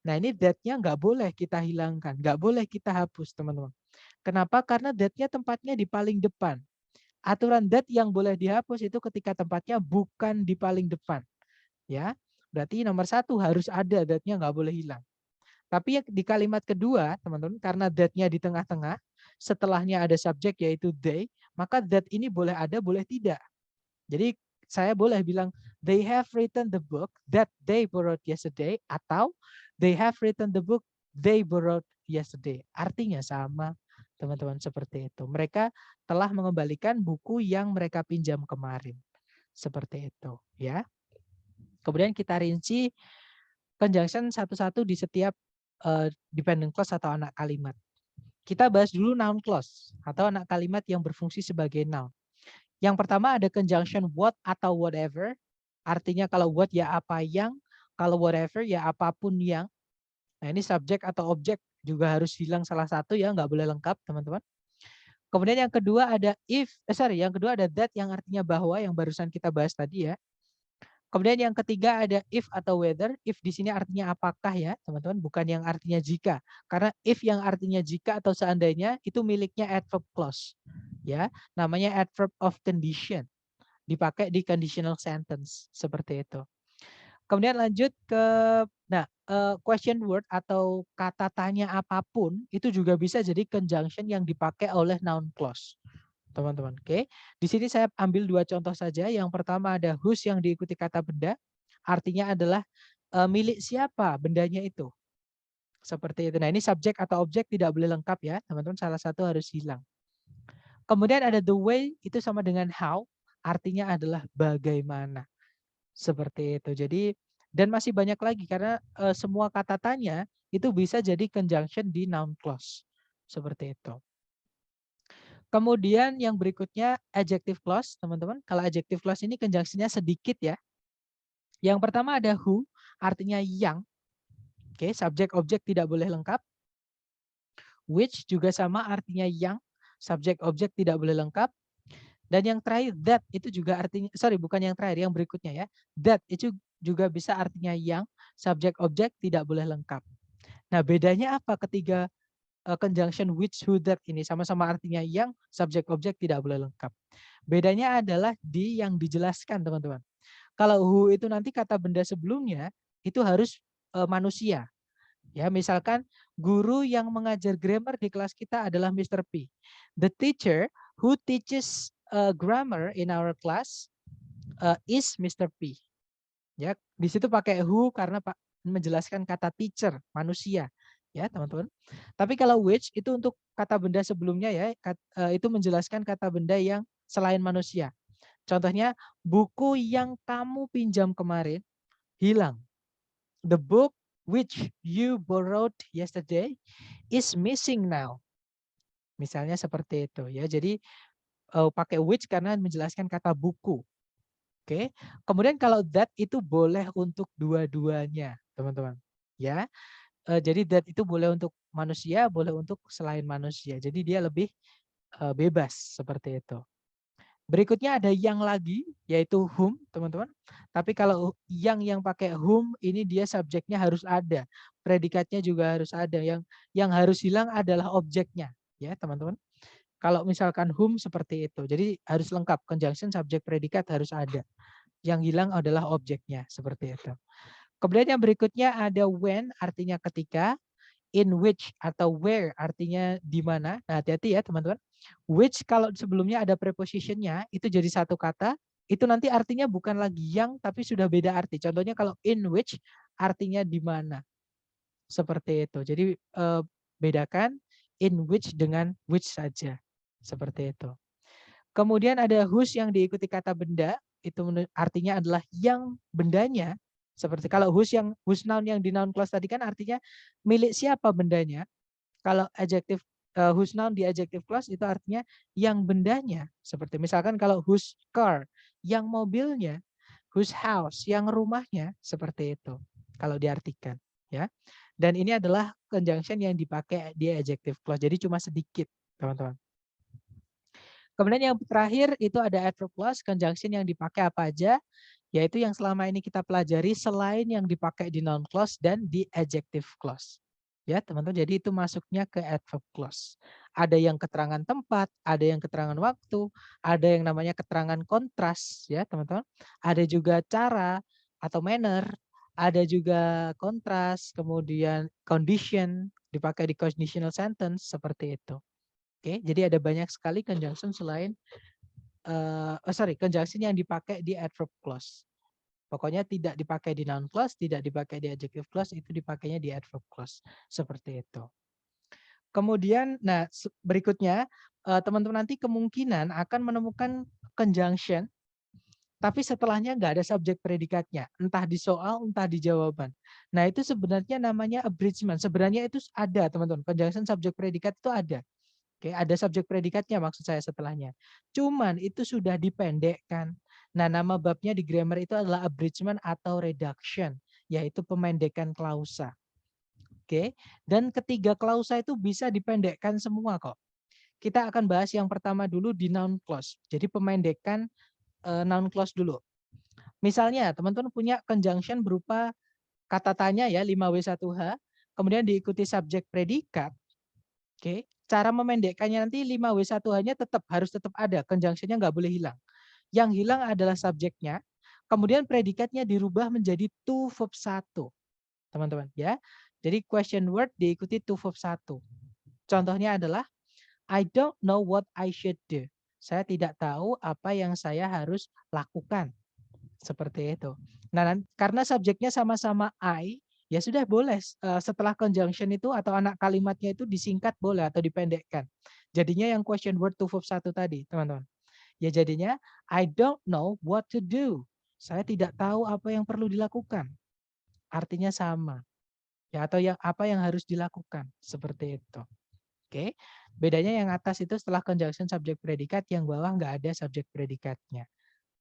Nah, ini that-nya nggak boleh kita hilangkan, nggak boleh kita hapus, teman-teman. Kenapa? Karena that-nya tempatnya di paling depan. Aturan that yang boleh dihapus itu ketika tempatnya bukan di paling depan. Ya, berarti nomor satu harus ada that-nya, nggak boleh hilang. Tapi di kalimat kedua, teman-teman, karena that-nya di tengah-tengah, setelahnya ada subjek yaitu they, maka that ini boleh ada, boleh tidak. Jadi saya boleh bilang they have written the book that they borrowed yesterday atau they have written the book they borrowed yesterday. Artinya sama, teman-teman, seperti itu. Mereka telah mengembalikan buku yang mereka pinjam kemarin. Seperti itu, ya. Kemudian kita rinci conjunction satu-satu di setiap dependent clause atau anak kalimat. Kita bahas dulu noun clause atau anak kalimat yang berfungsi sebagai noun. Yang pertama ada conjunction what atau whatever. Artinya kalau what ya apa yang, kalau whatever ya apapun yang. Nah, ini subjek atau objek juga harus hilang salah satu ya, nggak boleh lengkap, teman-teman. Kemudian yang kedua ada yang kedua ada that yang artinya bahwa, yang barusan kita bahas tadi ya. Kemudian yang ketiga ada if atau whether. If di sini artinya apakah ya, teman-teman, bukan yang artinya jika. Karena if yang artinya jika atau seandainya itu miliknya adverb clause. Ya, namanya adverb of condition. Dipakai di conditional sentence seperti itu. Kemudian lanjut ke question word atau kata tanya apapun itu juga bisa jadi conjunction yang dipakai oleh noun clause. Teman-teman, oke. Di sini saya ambil 2 contoh saja. Yang pertama ada whose yang diikuti kata benda, artinya adalah milik siapa bendanya itu. Seperti itu. Nah, ini subjek atau objek tidak boleh lengkap ya, teman-teman. Salah satu harus hilang. Kemudian ada the way, itu sama dengan how, artinya adalah bagaimana. Seperti itu. Jadi dan masih banyak lagi karena semua kata tanya itu bisa jadi conjunction di noun clause. Seperti itu. Kemudian yang berikutnya adjective clause, teman-teman. Kalau adjective clause ini conjunction-nya sedikit ya. Yang pertama ada who, artinya yang. Oke, subjek objek tidak boleh lengkap. Which juga sama artinya yang, subjek objek tidak boleh lengkap. Dan yang terakhir that itu juga artinya bukan yang terakhir, yang berikutnya ya. That itu juga bisa artinya yang, subjek objek tidak boleh lengkap. Nah, bedanya apa ketiga conjunction which, who, that ini sama-sama artinya yang, subjek objek tidak boleh lengkap. Bedanya adalah di yang dijelaskan, teman-teman. Kalau who itu nanti kata benda sebelumnya itu harus manusia. Ya, misalkan guru yang mengajar grammar di kelas kita adalah Mr. P. The teacher who teaches grammar in our class is Mr. P. Ya, di situ pakai who karena menjelaskan kata teacher, manusia. Ya, teman-teman. Tapi kalau which itu untuk kata benda sebelumnya ya, itu menjelaskan kata benda yang selain manusia. Contohnya, buku yang kamu pinjam kemarin hilang. The book which you borrowed yesterday is missing now. Misalnya seperti itu ya. Jadi pakai which karena menjelaskan kata buku. Oke. Kemudian kalau that itu boleh untuk dua-duanya, teman-teman. Ya. Jadi that itu boleh untuk manusia, boleh untuk selain manusia. Jadi dia lebih bebas seperti itu. Berikutnya ada yang lagi, yaitu whom, teman-teman. Tapi kalau yang pakai whom, ini dia subjeknya harus ada. Predikatnya juga harus ada. Yang harus hilang adalah objeknya. Ya, teman-teman. Kalau misalkan whom seperti itu. Jadi harus lengkap. Conjunction, subjek, predikat harus ada. Yang hilang adalah objeknya. Seperti itu. Kemudian yang berikutnya ada when, artinya ketika. In which atau where artinya di mana. Nah, hati-hati ya teman-teman. Which kalau sebelumnya ada prepositionnya itu jadi satu kata, itu nanti artinya bukan lagi yang tapi sudah beda arti. Contohnya kalau in which artinya di mana. Seperti itu. Jadi bedakan in which dengan which saja. Seperti itu. Kemudian ada whose yang diikuti kata benda, itu artinya adalah yang bendanya. Seperti kalau whose noun yang di noun clause tadi kan artinya milik siapa bendanya. Kalau adjective whose noun di adjective clause itu artinya yang bendanya. Seperti misalkan kalau whose car, yang mobilnya, whose house, yang rumahnya, seperti itu. Kalau diartikan, ya. Dan ini adalah conjunction yang dipakai di adjective clause. Jadi cuma sedikit, teman-teman. Kemudian yang terakhir itu ada adverb clause, conjunction yang dipakai apa aja, yaitu yang selama ini kita pelajari selain yang dipakai di noun clause dan di adjective clause. Ya, teman-teman, jadi itu masuknya ke adverb clause. Ada yang keterangan tempat, ada yang keterangan waktu, ada yang namanya keterangan kontras, ya, teman-teman. Ada juga cara atau manner, ada juga kontras, kemudian condition, dipakai di conditional sentence seperti itu. Oke, jadi ada banyak sekali conjunction selain conjunction yang dipakai di adverb clause. Pokoknya tidak dipakai di noun clause, tidak dipakai di adjective clause, itu dipakainya di adverb clause. Seperti itu. Kemudian, nah berikutnya, teman-teman nanti kemungkinan akan menemukan conjunction, tapi setelahnya nggak ada subjek predikatnya. Entah di soal, entah di jawaban. Nah itu sebenarnya namanya abridgment. Sebenarnya itu ada teman-teman. Conjunction subjek predikat itu ada. Oke, ada subjek predikatnya maksud saya setelahnya. Cuman itu sudah dipendekkan. Nah, nama babnya di grammar itu adalah abridgment atau reduction, yaitu pemendekan klausa. Oke, dan ketiga klausa itu bisa dipendekkan semua kok. Kita akan bahas yang pertama dulu di noun clause. Jadi pemendekan noun clause dulu. Misalnya teman-teman punya conjunction berupa kata tanya ya 5W1H, kemudian diikuti subjek predikat. Oke, cara memendekkannya nanti 5W1H-nya harus tetap ada, conjunction-nya nggak boleh hilang. Yang hilang adalah subjeknya, kemudian predikatnya dirubah menjadi to verb 1. Teman-teman ya. Jadi question word diikuti to verb 1. Contohnya adalah I don't know what I should do. Saya tidak tahu apa yang saya harus lakukan. Seperti itu. Nah, karena subjeknya sama-sama I, ya sudah boleh setelah conjunction itu atau anak kalimatnya itu disingkat boleh atau dipendekkan. Jadinya yang question word to verb 1 tadi, teman-teman. Ya jadinya I don't know what to do. Saya tidak tahu apa yang perlu dilakukan. Artinya sama. Ya atau yang apa yang harus dilakukan, seperti itu. Oke. Bedanya yang atas itu setelah conjunction subjek predikat, yang bawah nggak ada subjek predikatnya.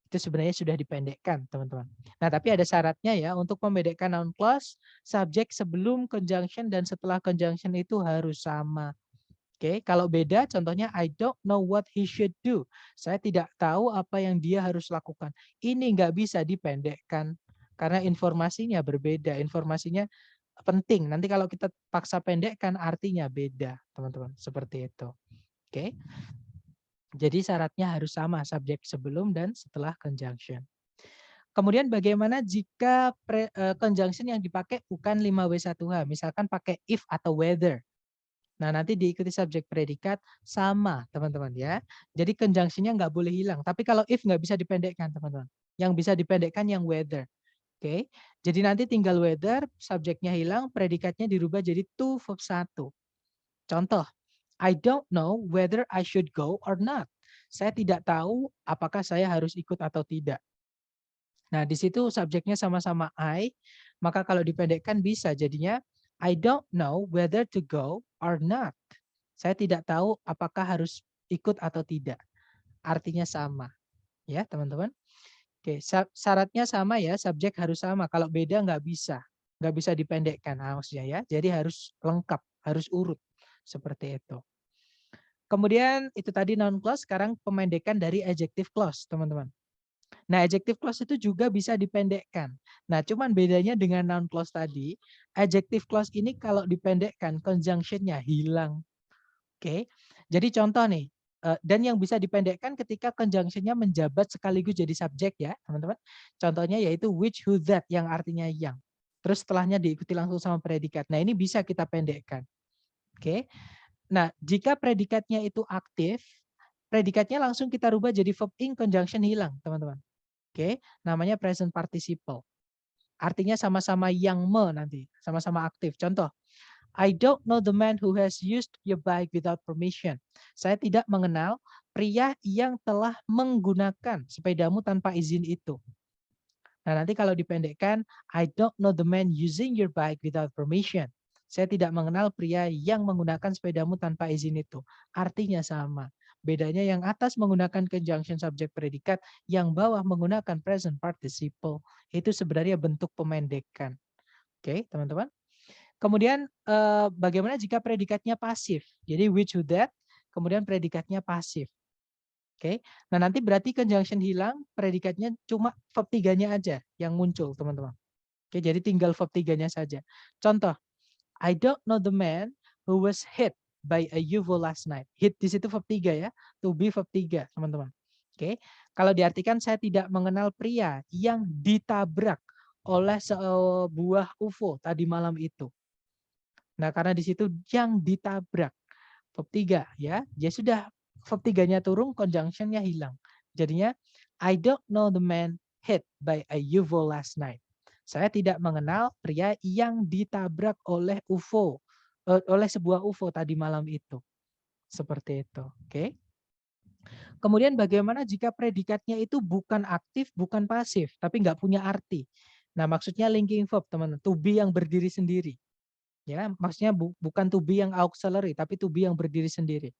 Itu sebenarnya sudah dipendekkan, teman-teman. Nah, tapi ada syaratnya ya, untuk membedakan noun clause, subjek sebelum conjunction dan setelah conjunction itu harus sama. Oke, kalau beda contohnya I don't know what he should do. Saya tidak tahu apa yang dia harus lakukan. Ini nggak bisa dipendekkan karena informasinya berbeda. Informasinya penting. Nanti kalau kita paksa pendekkan artinya beda, teman-teman. Seperti itu. Oke. Jadi syaratnya harus sama, subjek sebelum dan setelah conjunction. Kemudian bagaimana jika conjunction yang dipakai bukan 5W1H, misalkan pakai if atau whether. Nah, nanti diikuti subjek predikat sama, teman-teman ya. Jadi conjunction-nya nggak boleh hilang. Tapi kalau if nggak bisa dipendekkan, teman-teman. Yang bisa dipendekkan yang whether. Oke. Jadi nanti tinggal whether, subjeknya hilang, predikatnya dirubah jadi to verb 1. Contoh, I don't know whether I should go or not. Saya tidak tahu apakah saya harus ikut atau tidak. Nah, di situ subjeknya sama-sama I, maka kalau dipendekkan bisa jadinya I don't know whether to go or not. Saya tidak tahu apakah harus ikut atau tidak. Artinya sama. Ya, teman-teman. Oke, syaratnya sama ya, subjek harus sama. Kalau beda nggak bisa. Nggak bisa dipendekkan maksudnya ya. Jadi harus lengkap, harus urut. Seperti itu. Kemudian itu tadi noun clause, sekarang pemendekan dari adjective clause, teman-teman. Nah, adjective clause itu juga bisa dipendekkan. Nah, cuman bedanya dengan noun clause tadi, adjective clause ini kalau dipendekkan, conjunction-nya hilang. Oke, jadi contoh nih, dan yang bisa dipendekkan ketika conjunction-nya menjabat sekaligus jadi subjek ya, teman-teman. Contohnya yaitu which, who, that, yang artinya yang. Terus setelahnya diikuti langsung sama predikat. Nah, ini bisa kita pendekkan. Oke. Nah, jika predikatnya itu aktif, predikatnya langsung kita rubah jadi verb in conjunction hilang, teman-teman. Oke, namanya present participle. Artinya sama-sama yang nanti, sama-sama aktif. Contoh, I don't know the man who has used your bike without permission. Saya tidak mengenal pria yang telah menggunakan sepedamu tanpa izin itu. Nah, nanti kalau dipendekkan, I don't know the man using your bike without permission. Saya tidak mengenal pria yang menggunakan sepedamu tanpa izin itu. Artinya sama. Bedanya yang atas menggunakan conjunction subject predikat, yang bawah menggunakan present participle. Itu sebenarnya bentuk pemendekan. Oke, teman-teman. Kemudian bagaimana jika predikatnya pasif? Jadi which, who, that, kemudian predikatnya pasif. Oke. Nah, nanti berarti conjunction hilang, predikatnya cuma verb 3-nya aja yang muncul, teman-teman. Oke, jadi tinggal verb 3-nya saja. Contoh, I don't know the man who was hit by a UFO last night. Hit di situ verb 3 ya. To be verb 3, teman-teman. Oke. Kalau diartikan saya tidak mengenal pria yang ditabrak oleh sebuah UFO tadi malam itu. Nah, karena di situ yang ditabrak verb 3 ya. Ya sudah, verb 3-nya turun, conjunction-nya hilang. Jadinya I don't know the man hit by a UFO last night. Saya tidak mengenal pria yang ditabrak oleh UFO, oleh sebuah UFO tadi malam itu. Seperti itu, oke. Kemudian bagaimana jika predikatnya itu bukan aktif, bukan pasif, tapi nggak punya arti. Nah, maksudnya linking verb, teman-teman, to be yang berdiri sendiri. Ya, maksudnya bukan to be yang auxiliary, tapi to be yang berdiri sendiri.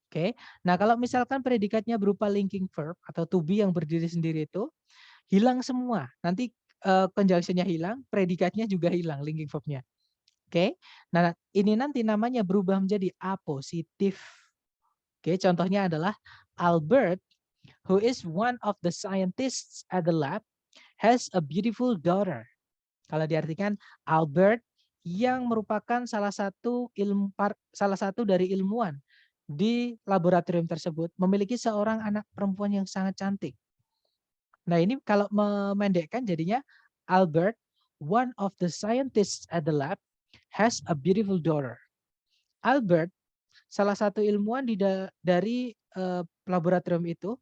Oke. Nah, kalau misalkan predikatnya berupa linking verb atau to be yang berdiri sendiri itu hilang semua. Nanti conjunction-nya hilang, predikatnya juga hilang linking verb-nya. Oke. Nah, ini nanti namanya berubah menjadi apositif. Oke, contohnya adalah Albert, who is one of the scientists at the lab, has a beautiful daughter. Kalau diartikan Albert yang merupakan salah satu dari ilmuwan di laboratorium tersebut memiliki seorang anak perempuan yang sangat cantik. Nah, ini kalau memendekkan jadinya Albert, one of the scientists at the lab, has a beautiful daughter. Albert, salah satu ilmuwan dari laboratorium itu,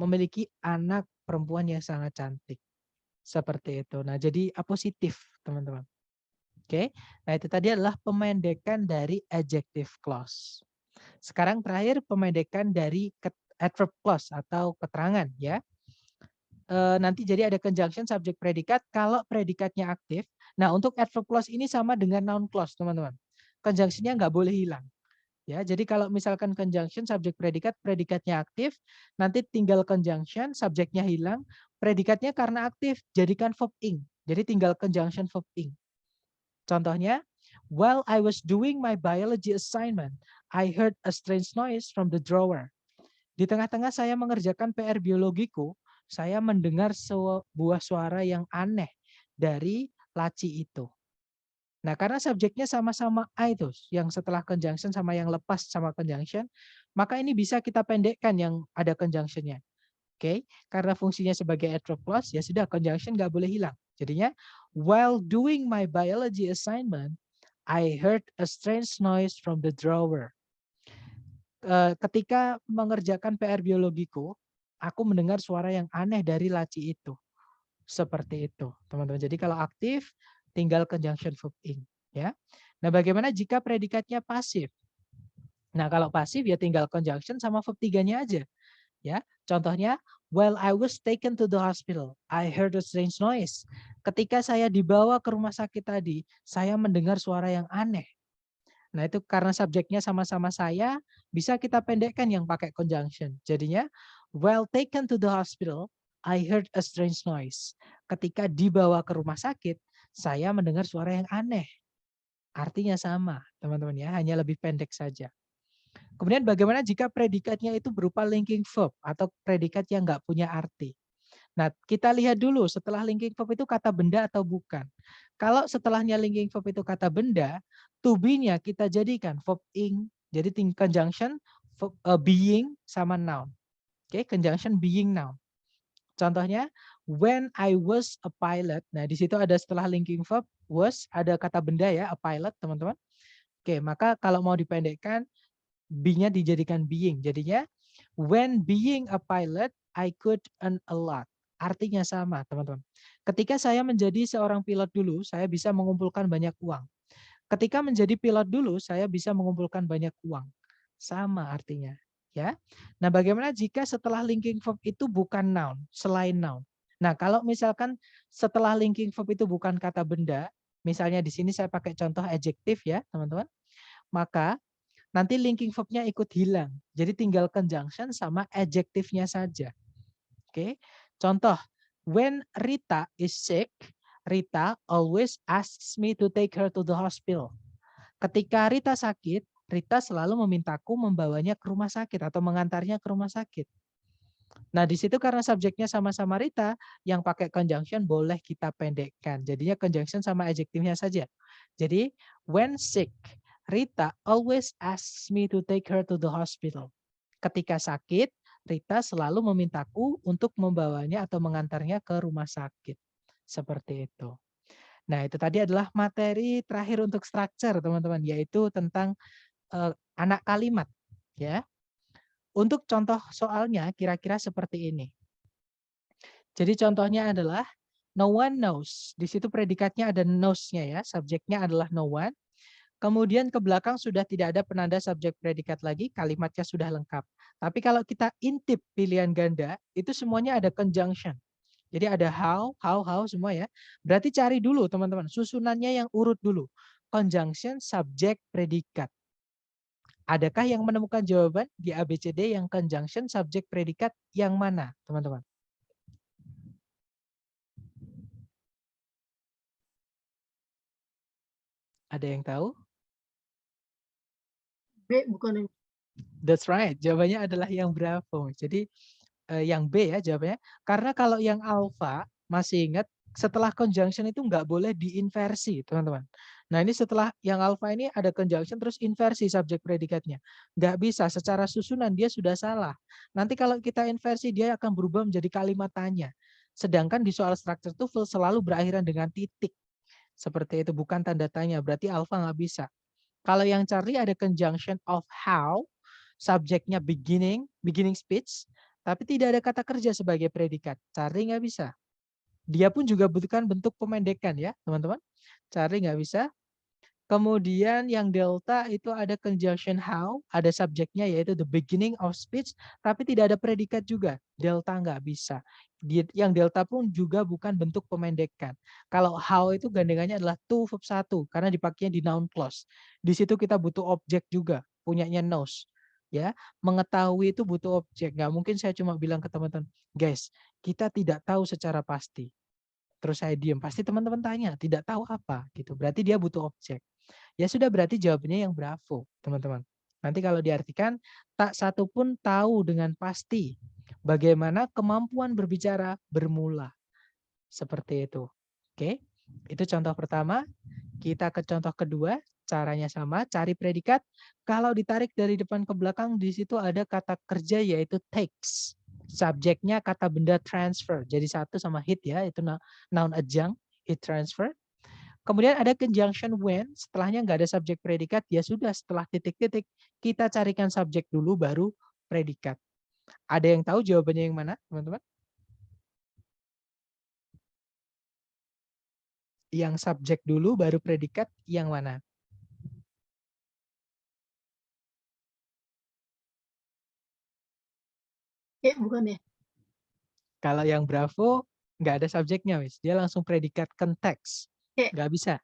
memiliki anak perempuan yang sangat cantik. Seperti itu. Nah, jadi apositif, teman-teman. Oke. Nah, itu tadi adalah pemendekan dari adjective clause. Sekarang terakhir pemendekan dari adverb clause atau keterangan ya. Nanti jadi ada conjunction subject predikat kalau predikatnya aktif. Nah, untuk adverb clause ini sama dengan noun clause, teman-teman. Conjunctionnya nggak boleh hilang. Ya, jadi kalau misalkan conjunction subject predikat, predikatnya aktif, nanti tinggal conjunction, subjeknya hilang, predikatnya karena aktif, jadikan verb ing. Jadi tinggal conjunction verb ing. Contohnya, while I was doing my biology assignment, I heard a strange noise from the drawer. Di tengah-tengah saya mengerjakan PR biologiku, saya mendengar sebuah suara yang aneh dari laci itu. Nah, karena subjeknya sama-sama I tuh, yang setelah conjunction sama yang lepas sama conjunction, maka ini bisa kita pendekkan yang ada conjunctionnya. Oke, karena fungsinya sebagai adverb clause, ya sudah conjunction nggak boleh hilang. Jadinya, while doing my biology assignment, I heard a strange noise from the drawer. Ketika mengerjakan PR biologiku, aku mendengar suara yang aneh dari laci itu. Seperti itu, teman-teman. Jadi kalau aktif, tinggal conjunction verb ing. Ya. Nah, bagaimana jika predikatnya pasif? Nah, kalau pasif ya tinggal conjunction sama verb 3-nya aja. Ya, contohnya, while I was taken to the hospital, I heard a strange noise. Ketika saya dibawa ke rumah sakit tadi, saya mendengar suara yang aneh. Nah, itu karena subjeknya sama-sama saya, bisa kita pendekkan yang pakai conjunction. Jadinya, while taken to the hospital, I heard a strange noise. Ketika dibawa ke rumah sakit, saya mendengar suara yang aneh. Artinya sama, teman-teman ya, hanya lebih pendek saja. Kemudian bagaimana jika predikatnya itu berupa linking verb atau predikat yang nggak punya arti? Nah, kita lihat dulu setelah linking verb itu kata benda atau bukan. Kalau setelahnya linking verb itu kata benda, to be-nya kita jadikan verb ing, jadi conjunction being sama noun. Oke, conjunction being noun. Contohnya, when I was a pilot. Nah, di situ ada setelah linking verb was, ada kata benda ya, a pilot, teman-teman. Oke, maka kalau mau dipendekkan, be-nya dijadikan being. Jadinya, when being a pilot, I could earn a lot. Artinya sama, teman-teman. Ketika saya menjadi seorang pilot dulu, saya bisa mengumpulkan banyak uang. Ketika menjadi pilot dulu, saya bisa mengumpulkan banyak uang. Sama artinya. Ya. Nah, bagaimana jika setelah linking verb itu bukan noun, selain noun? Nah, kalau misalkan setelah linking verb itu bukan kata benda, misalnya di sini saya pakai contoh adjektif ya, teman-teman. Maka nanti linking verb-nya ikut hilang. Jadi tinggal conjunction sama adjektifnya saja. Oke. Contoh, when Rita is sick, Rita always asks me to take her to the hospital. Ketika Rita sakit, Rita selalu memintaku membawanya ke rumah sakit atau mengantarnya ke rumah sakit. Nah, di situ karena subjeknya sama-sama Rita, yang pakai conjunction boleh kita pendekkan. Jadinya conjunction sama adjektifnya saja. Jadi, when sick, Rita always asks me to take her to the hospital. Ketika sakit, Rita selalu memintaku untuk membawanya atau mengantarnya ke rumah sakit. Seperti itu. Nah, itu tadi adalah materi terakhir untuk structure, teman-teman, yaitu tentang anak kalimat, ya. Untuk contoh soalnya kira-kira seperti ini. Jadi contohnya adalah no one knows. Di situ predikatnya ada knows-nya ya, subjeknya adalah no one. Kemudian ke belakang sudah tidak ada penanda subjek predikat lagi, kalimatnya sudah lengkap. Tapi kalau kita intip pilihan ganda, itu semuanya ada conjunction. Jadi ada how semua ya. Berarti cari dulu teman-teman, susunannya yang urut dulu. Conjunction, subjek, predikat. Adakah yang menemukan jawaban di ABCD yang conjunction, subjek, predikat yang mana, teman-teman? Ada yang tahu? B bukan yang That's right. Jawabannya adalah yang berapa? Jadi yang B ya jawabannya. Karena kalau yang alfa Masih ingat? Setelah conjunction itu nggak boleh diinversi, teman-teman. Nah, ini setelah yang alpha ini ada conjunction terus inversi subjek predikatnya. Nggak bisa, secara susunan dia sudah salah. Nanti kalau kita inversi, dia akan berubah menjadi kalimat tanya. Sedangkan di soal structure TOEFL selalu berakhiran dengan titik. Seperti itu, bukan tanda tanya. Berarti alpha nggak bisa. Kalau yang Charlie ada conjunction of how, subjeknya beginning speech, tapi tidak ada kata kerja sebagai predikat. Charlie nggak bisa. Dia pun juga butuhkan bentuk pemendekan ya, teman-teman. Cari nggak bisa. Kemudian yang delta itu ada conjunction how, ada subjeknya yaitu the beginning of speech, tapi tidak ada predikat juga. Delta nggak bisa. Yang delta pun juga bukan bentuk pemendekan. Kalau how itu gandengannya adalah to verb 1 karena dipakainya di noun clause. Di situ kita butuh objek juga, punyanya knows. Ya, mengetahui itu butuh objek. Nggak mungkin saya cuma bilang ke teman-teman, guys, kita tidak tahu secara pasti. Terus saya diam, pasti teman-teman tanya, tidak tahu apa gitu. Berarti dia butuh objek. Ya sudah berarti jawabannya yang bravo, teman-teman. Nanti kalau diartikan, tak satu pun tahu dengan pasti bagaimana kemampuan berbicara bermula. Seperti itu. Oke, itu contoh pertama. Kita ke contoh kedua, caranya sama, cari predikat. Kalau ditarik dari depan ke belakang, di situ ada kata kerja yaitu takes. Subjeknya kata benda transfer. Jadi satu sama hit ya, itu noun adjunct, hit transfer. Kemudian ada conjunction when, setelahnya nggak ada subjek predikat, ya sudah setelah titik-titik, kita carikan subjek dulu baru predikat. Ada yang tahu jawabannya yang mana, teman-teman? Yang subjek dulu baru predikat yang mana? Bukan ya? Kalau yang Bravo nggak ada subjeknya, wis. Dia langsung predikat konteks. Nggak bisa.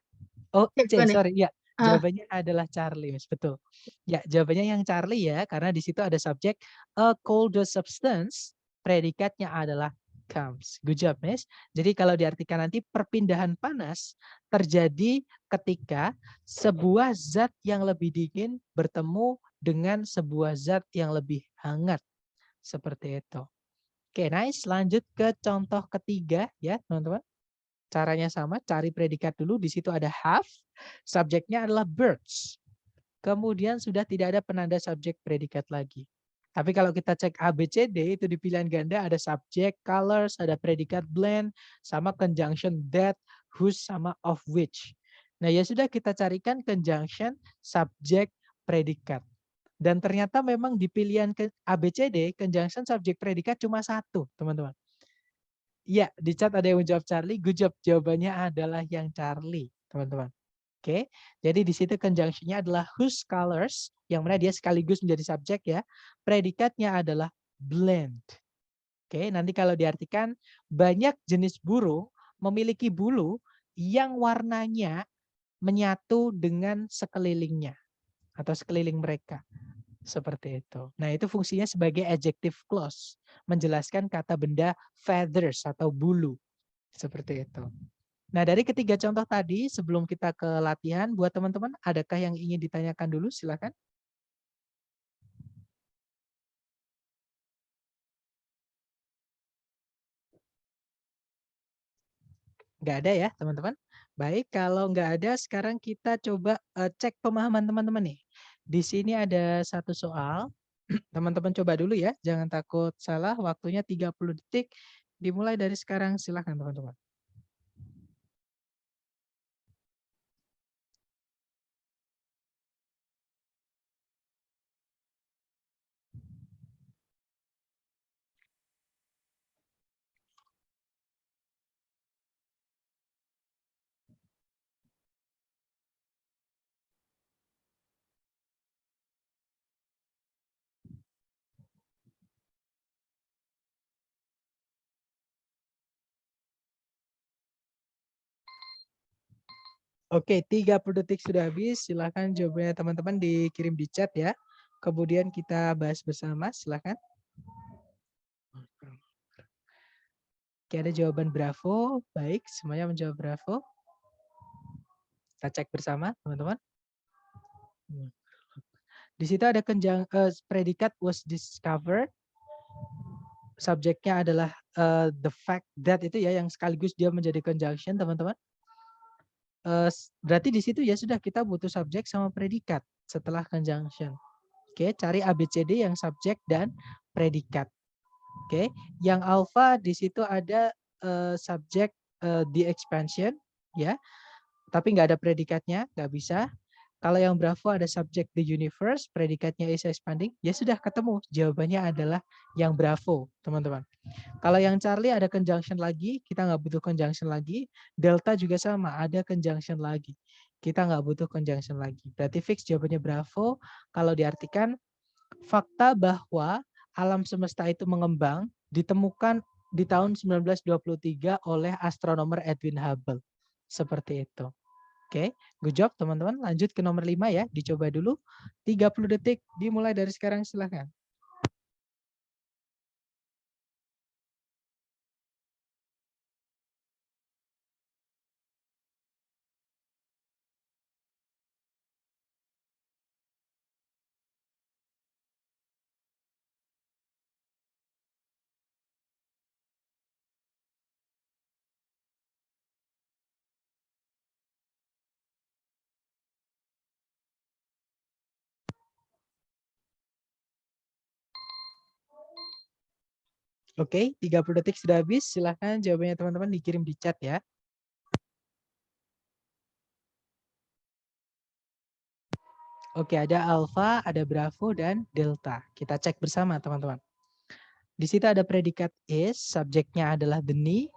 Oh, C, Bukan ya? sorry. Ya, jawabannya adalah Charlie, Miss. Betul. Ya, jawabannya yang Charlie ya, karena di situ ada subjek a colder substance, predikatnya adalah comes. Good job, Miss. Jadi kalau diartikan nanti perpindahan panas terjadi ketika sebuah zat yang lebih dingin bertemu dengan sebuah zat yang lebih hangat. Seperti itu. Oke, nice. Lanjut ke contoh ketiga ya, teman-teman. Caranya sama, cari predikat dulu. Di situ ada have, subjeknya adalah birds. Kemudian sudah tidak ada penanda subjek predikat lagi. Tapi kalau kita cek A, B, C, D, itu di pilihan ganda ada subjek, colors, ada predikat blend, sama conjunction that, whose, sama of which. Nah ya sudah kita carikan conjunction, subjek, predikat. Dan ternyata memang di pilihan ke ABCD, conjunction subjek predikat cuma satu, teman-teman. Iya, di chat ada yang menjawab Charlie, good job. Jawabannya adalah yang Charlie, teman-teman. Oke, jadi di situ conjunction-nya adalah whose colors, yang mana dia sekaligus menjadi subjek ya. Predikatnya adalah blend. Oke, nanti kalau diartikan banyak jenis burung memiliki bulu yang warnanya menyatu dengan sekelilingnya atau sekeliling mereka. Seperti itu. Nah, itu fungsinya sebagai adjective clause, menjelaskan kata benda feathers atau bulu. Seperti itu. Nah, dari ketiga contoh tadi, sebelum kita ke latihan, buat teman-teman, adakah yang ingin ditanyakan dulu? Silakan. Nggak ada ya, teman-teman? Baik, kalau nggak ada, sekarang kita coba cek pemahaman teman-teman nih. Di sini ada satu soal. Teman-teman coba dulu ya, jangan takut salah. Waktunya 30 detik. Dimulai dari sekarang, silakan teman-teman. Oke, 30 detik sudah habis. Silakan jawabannya teman-teman dikirim di chat ya. Kemudian kita bahas bersama, silakan. Oke, ada jawaban bravo. Baik, semuanya menjawab bravo. Kita cek bersama, teman-teman. Di situ ada predikat was discovered. Subjeknya adalah the fact that itu ya yang sekaligus dia menjadi conjunction teman-teman. Berarti di situ ya sudah kita butuh subjek sama predikat setelah conjunction. Oke, cari ABCD yang subjek dan predikat. Oke, yang alpha di situ ada subjek the expansion ya, tapi nggak ada predikatnya, nggak bisa. Kalau yang Bravo ada subjek the universe, predikatnya is expanding, ya sudah ketemu. Jawabannya adalah yang Bravo, teman-teman. Kalau yang Charlie ada conjunction lagi, kita nggak butuh conjunction lagi. Delta juga sama, ada conjunction lagi. Kita nggak butuh conjunction lagi. Berarti fix jawabannya Bravo. Kalau diartikan, fakta bahwa alam semesta itu mengembang ditemukan di tahun 1923 oleh astronomer Edwin Hubble. Seperti itu. Oke, good job teman-teman. Lanjut ke nomor 5 ya. Dicoba dulu. 30 detik dimulai dari sekarang, silahkan. Oke, 30 detik sudah habis. Silahkan jawabannya teman-teman dikirim di chat ya. Oke, ada alpha, ada bravo, dan delta. Kita cek bersama teman-teman. Di situ ada predikat is, subjeknya adalah the knee.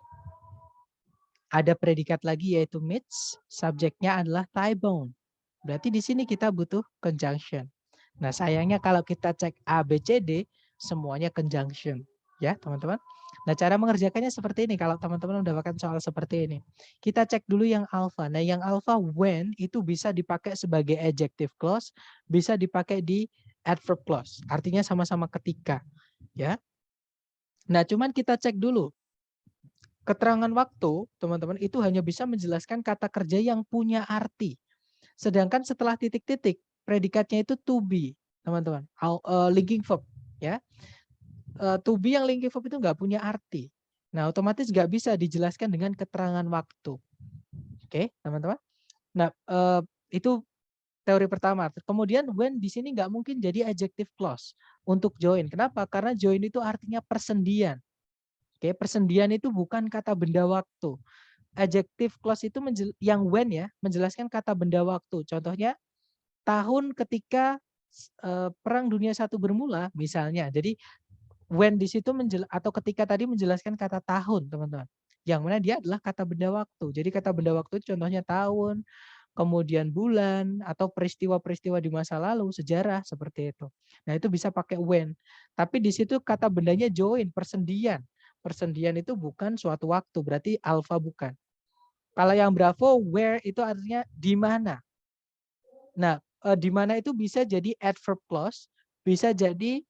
Ada predikat lagi yaitu meets, subjeknya adalah thigh bone. Berarti di sini kita butuh conjunction. Nah, sayangnya kalau kita cek A, B, C, D, semuanya conjunction. Ya, teman-teman. Nah, cara mengerjakannya seperti ini. Kalau teman-teman mendapatkan soal seperti ini. Kita cek dulu yang alpha. Nah, yang alpha when itu bisa dipakai sebagai adjective clause, bisa dipakai di adverb clause. Artinya sama-sama ketika. Ya. Nah, cuman kita cek dulu. Keterangan waktu, teman-teman, itu hanya bisa menjelaskan kata kerja yang punya arti. Sedangkan setelah titik-titik, predikatnya itu to be, teman-teman. Linking verb, ya. To be yang linking verb itu nggak punya arti. Nah, otomatis nggak bisa dijelaskan dengan keterangan waktu. Oke, teman-teman. Nah, itu teori pertama. Kemudian when di sini nggak mungkin jadi adjective clause untuk join. Kenapa? Karena join itu artinya persendian. Oke, persendian itu bukan kata benda waktu. Adjective clause itu yang when ya, menjelaskan kata benda waktu. Contohnya tahun ketika Perang Dunia I bermula misalnya. Jadi when di situ atau ketika tadi menjelaskan kata tahun, teman-teman. Yang mana dia adalah kata benda waktu. Jadi kata benda waktu contohnya tahun, kemudian bulan, atau peristiwa-peristiwa di masa lalu, sejarah seperti itu. Nah, itu bisa pakai when. Tapi di situ kata bendanya join, persendian. Persendian itu bukan suatu waktu, berarti alpha bukan. Kalau yang bravo, where itu artinya di mana. Nah, di mana itu bisa jadi adverb clause, bisa jadi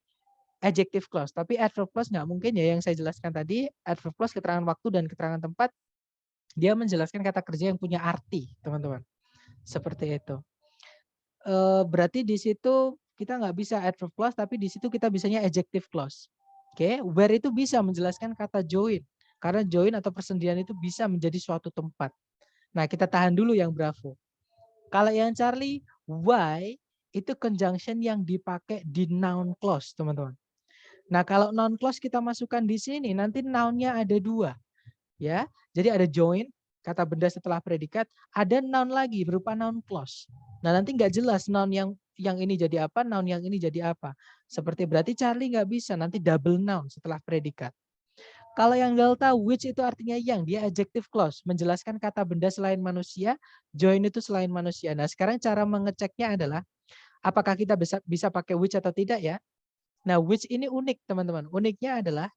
adjective clause. Tapi adverb clause nggak mungkin ya yang saya jelaskan tadi. Adverb clause keterangan waktu dan keterangan tempat, dia menjelaskan kata kerja yang punya arti, teman-teman. Seperti itu. Berarti di situ kita nggak bisa adverb clause, tapi di situ kita bisanya adjective clause. Oke, where itu bisa menjelaskan kata join. Karena join atau persendian itu bisa menjadi suatu tempat. Nah, kita tahan dulu yang bravo. Kalau yang Charlie, why itu conjunction yang dipakai di noun clause, teman-teman. Nah, kalau noun clause kita masukkan di sini, nanti noun-nya ada dua. Ya, jadi ada join, kata benda setelah predikat, ada noun lagi berupa noun clause. Nah, nanti nggak jelas noun yang ini jadi apa, noun yang ini jadi apa. Seperti berarti Charlie nggak bisa, nanti double noun setelah predikat. Kalau yang delta, which itu artinya yang, dia adjective clause, menjelaskan kata benda selain manusia, join itu selain manusia. Nah, sekarang cara mengeceknya adalah, apakah kita bisa pakai which atau tidak ya. Nah, which ini unik teman-teman. Uniknya adalah,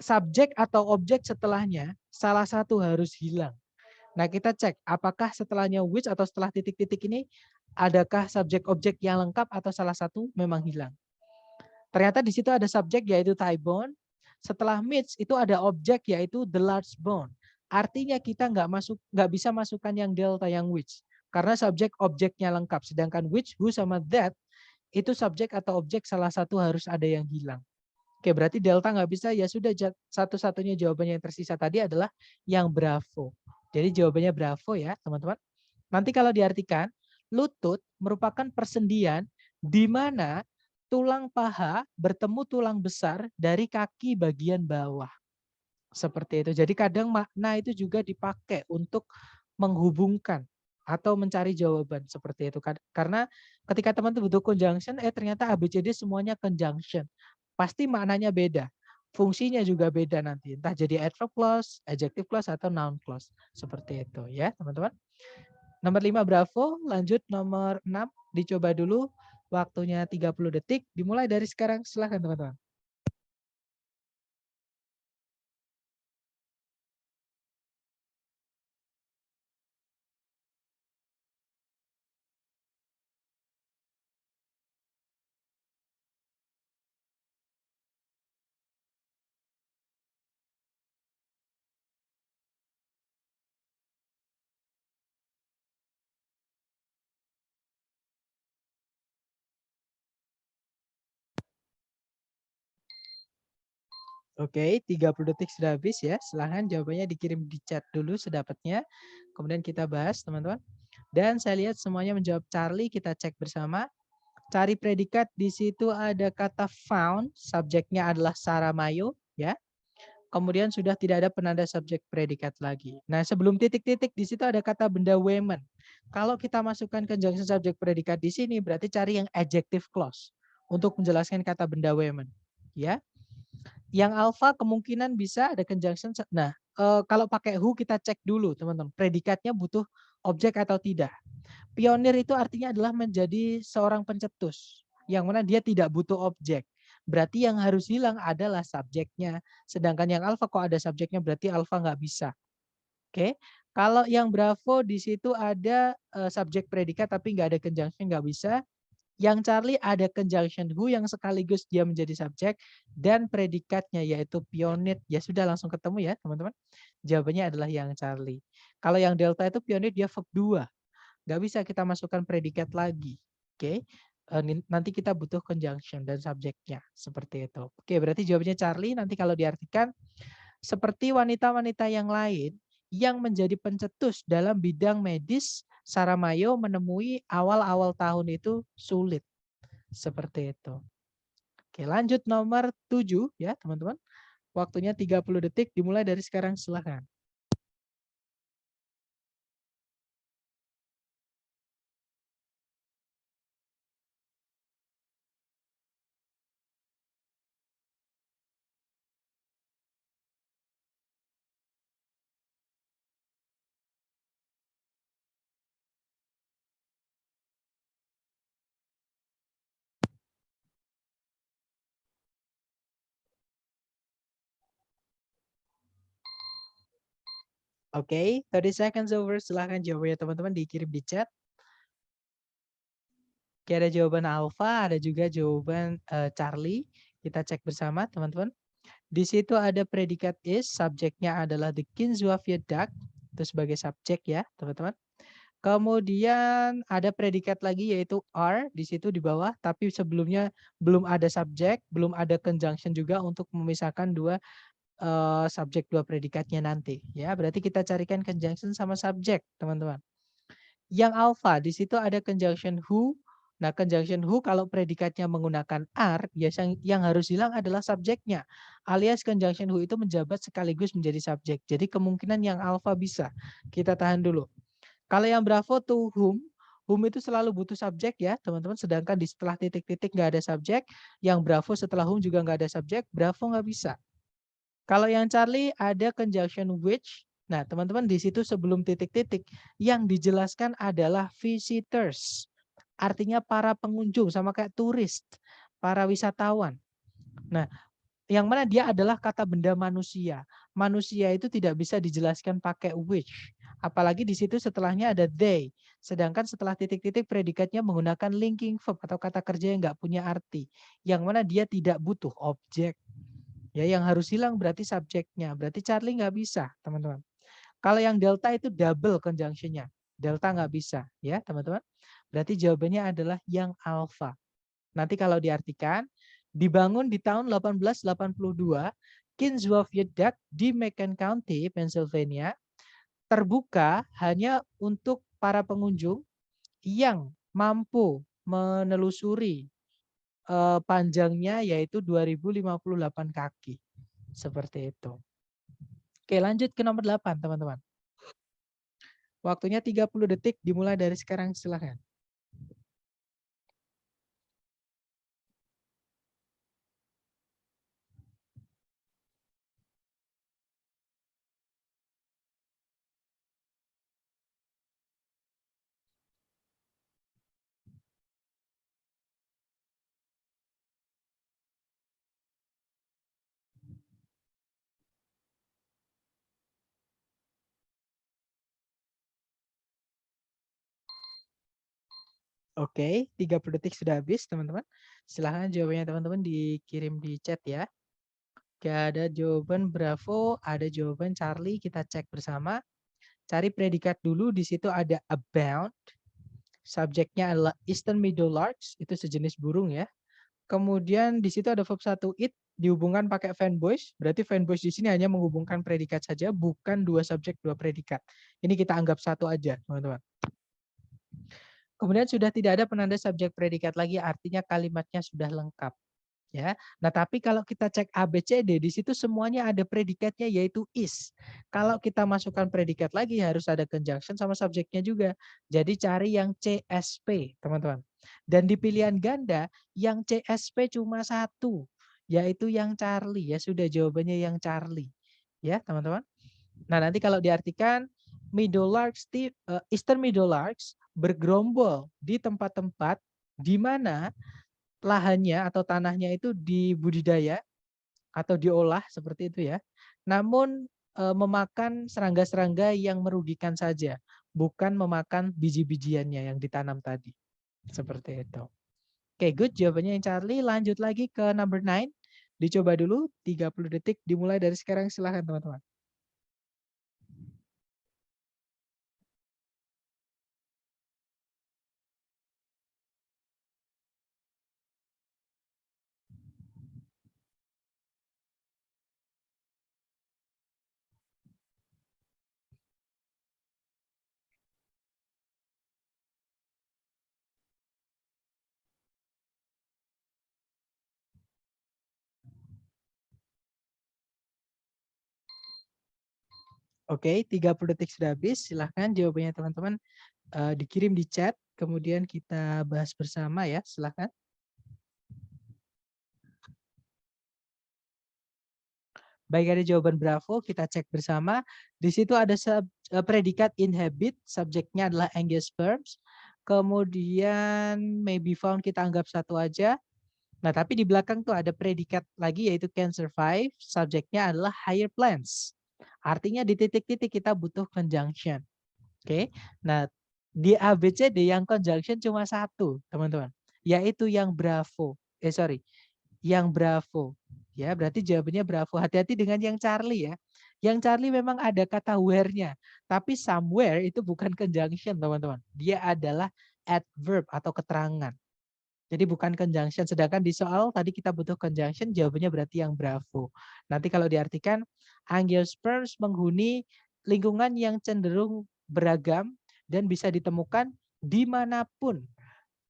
subjek atau objek setelahnya, salah satu harus hilang. Nah, kita cek, apakah setelahnya which atau setelah titik-titik ini, adakah subjek objek yang lengkap atau salah satu memang hilang. Ternyata di situ ada subjek yaitu thigh bone. Setelah meets itu ada objek yaitu the large bone. Artinya kita nggak bisa masukkan yang delta, yang which. Karena subjek objeknya lengkap. Sedangkan which, who, sama that itu subjek atau objek salah satu harus ada yang hilang. Oke, berarti delta nggak bisa, ya sudah satu-satunya jawabannya yang tersisa tadi adalah yang bravo. Jadi jawabannya bravo ya teman-teman. Nanti kalau diartikan, lutut merupakan persendian di mana tulang paha bertemu tulang besar dari kaki bagian bawah. Seperti itu. Jadi kadang makna itu juga dipakai untuk menghubungkan atau mencari jawaban seperti itu. Karena ketika teman tuh butuh conjunction, ternyata ABCD semuanya conjunction. Pasti maknanya beda. Fungsinya juga beda nanti. Entah jadi adverb clause, adjective clause, atau noun clause. Seperti itu ya teman-teman. Nomor 5 bravo, lanjut nomor 6 dicoba dulu. Waktunya 30 detik, dimulai dari sekarang. Silahkan teman-teman. Oke, 30 detik sudah habis ya. Silahkan jawabannya dikirim di chat dulu sedapatnya. Kemudian kita bahas teman-teman. Dan saya lihat semuanya menjawab Charlie, kita cek bersama. Cari predikat, di situ ada kata found, subjeknya adalah Saramayo ya. Kemudian sudah tidak ada penanda subjek predikat lagi. Nah, sebelum titik-titik di situ ada kata benda women. Kalau kita masukkan conjunction subjek predikat di sini berarti cari yang adjective clause untuk menjelaskan kata benda women ya. Yang alpha kemungkinan bisa ada conjunction. Nah, kalau pakai who kita cek dulu teman-teman. Predikatnya butuh objek atau tidak. Pionir itu artinya adalah menjadi seorang pencetus. Yang mana dia tidak butuh objek. Berarti yang harus hilang adalah subjeknya. Sedangkan yang alpha kok ada subjeknya berarti alpha nggak bisa. Oke. Kalau yang bravo di situ ada subjek predikat tapi nggak ada conjunction nggak bisa. Yang Charlie ada conjunction who yang sekaligus dia menjadi subjek dan predikatnya yaitu pionir. Ya sudah langsung ketemu ya teman-teman. Jawabannya adalah yang Charlie. Kalau yang delta itu pionir dia verb 2. Nggak bisa kita masukkan predikat lagi. Oke. Nanti kita butuh conjunction dan subjeknya. Seperti itu. Oke, berarti jawabannya Charlie. Nanti kalau diartikan seperti wanita-wanita yang lain yang menjadi pencetus dalam bidang medis, Saramayo menemui awal-awal tahun itu sulit. Seperti itu. Oke, lanjut nomor 7 ya, teman-teman. Waktunya 30 detik dimulai dari sekarang, silakan. Oke, 30 seconds over. Silahkan jawabannya teman-teman dikirim di chat. Oke, ada jawaban Alpha, ada juga jawaban Charlie. Kita cek bersama teman-teman. Di situ ada predikat is, subjeknya adalah the Kinzua Duck, itu sebagai subjek ya teman-teman. Kemudian ada predikat lagi yaitu are di situ di bawah, tapi sebelumnya belum ada subjek, belum ada conjunction juga untuk memisahkan dua subjek dua predikatnya nanti. Ya, berarti kita carikan conjunction sama subjek, teman-teman. Yang alpha di situ ada conjunction who. Nah, conjunction who kalau predikatnya menggunakan are, biasanya yang harus hilang adalah subjeknya. Alias conjunction who itu menjabat sekaligus menjadi subjek. Jadi kemungkinan yang alpha bisa. Kita tahan dulu. Kalau yang bravo to whom itu selalu butuh subjek ya teman-teman. Sedangkan di setelah titik-titik nggak ada subjek. Yang bravo setelah whom juga nggak ada subjek. Bravo nggak bisa. Kalau yang Charlie ada conjunction which. Nah teman-teman di situ sebelum titik-titik yang dijelaskan adalah visitors. Artinya para pengunjung sama kayak turis. Para wisatawan. Nah yang mana dia adalah kata benda manusia. Manusia itu tidak bisa dijelaskan pakai which. Apalagi di situ setelahnya ada they. Sedangkan setelah titik-titik predikatnya menggunakan linking verb atau kata kerja yang nggak punya arti. Yang mana dia tidak butuh objek. Ya, yang harus hilang berarti subjeknya. Berarti Charlie nggak bisa, teman-teman. Kalau yang delta itu double conjunctionnya. Delta nggak bisa, ya teman-teman. Berarti jawabannya adalah yang alpha. Nanti kalau diartikan, Dibangun di tahun 1882, Kingswell Viaduct di Macon County, Pennsylvania, terbuka hanya untuk para pengunjung yang mampu menelusuri panjangnya yaitu 2058 kaki. Seperti itu. Oke, lanjut ke nomor 8, teman-teman. Waktunya 30 detik dimulai dari sekarang, silakan. Oke, 30 detik sudah habis, teman-teman. Silahkan jawabannya teman-teman dikirim di chat ya. Oke, ada jawaban Bravo, ada jawaban Charlie, kita cek bersama. Cari predikat dulu, di situ ada abound. Subjeknya adalah Eastern Meadowlarks, itu sejenis burung ya. Kemudian di situ ada verb 1 it, dihubungkan pakai fanboys. Berarti fanboys di sini hanya menghubungkan predikat saja, bukan dua subjek, dua predikat. Ini kita anggap satu aja, teman-teman. Kemudian sudah tidak ada penanda subjek predikat lagi, artinya kalimatnya sudah lengkap. Ya. Nah, tapi kalau kita cek ABCD, di situ semuanya ada predikatnya yaitu is. Kalau kita masukkan predikat lagi harus ada conjunction sama subjeknya juga. Jadi cari yang CSP, teman-teman. Dan di pilihan ganda yang CSP cuma satu, yaitu yang Charlie. Ya sudah, jawabannya yang Charlie. Ya, teman-teman. Nah, nanti kalau diartikan Meadowlarks, Eastern Meadowlarks bergerombol di tempat-tempat di mana lahannya atau tanahnya itu dibudidaya atau diolah seperti itu ya. Namun memakan serangga-serangga yang merugikan saja, bukan memakan biji-bijiannya yang ditanam tadi. Seperti itu. Oke, good. Jawabannya yang Charlie. Lanjut lagi ke number 9. Dicoba dulu 30 detik dimulai dari sekarang, silahkan teman-teman. Oke, 30 detik sudah habis. Silahkan jawabannya teman-teman dikirim di chat. Kemudian kita bahas bersama ya. Silahkan. Baik, ada jawaban Bravo, kita cek bersama. Di situ ada predikat inhabit, subjeknya adalah angiosperms. Kemudian maybe found kita anggap satu aja. Nah, tapi di belakang tuh ada predikat lagi yaitu can survive, subjeknya adalah higher plants. Artinya di titik-titik kita butuh conjunction. Oke. Nah, di ABCD yang conjunction cuma satu, teman-teman. Yaitu yang Bravo. Yang Bravo. Ya, berarti jawabannya Bravo. Hati-hati dengan yang Charlie ya. Yang Charlie memang ada kata where-nya, tapi somewhere itu bukan conjunction, teman-teman. Dia adalah adverb atau keterangan. Jadi bukan conjunction. Sedangkan di soal tadi kita butuh conjunction, jawabannya berarti yang Bravo. Nanti kalau diartikan, angiosperms menghuni lingkungan yang cenderung beragam dan bisa ditemukan dimanapun.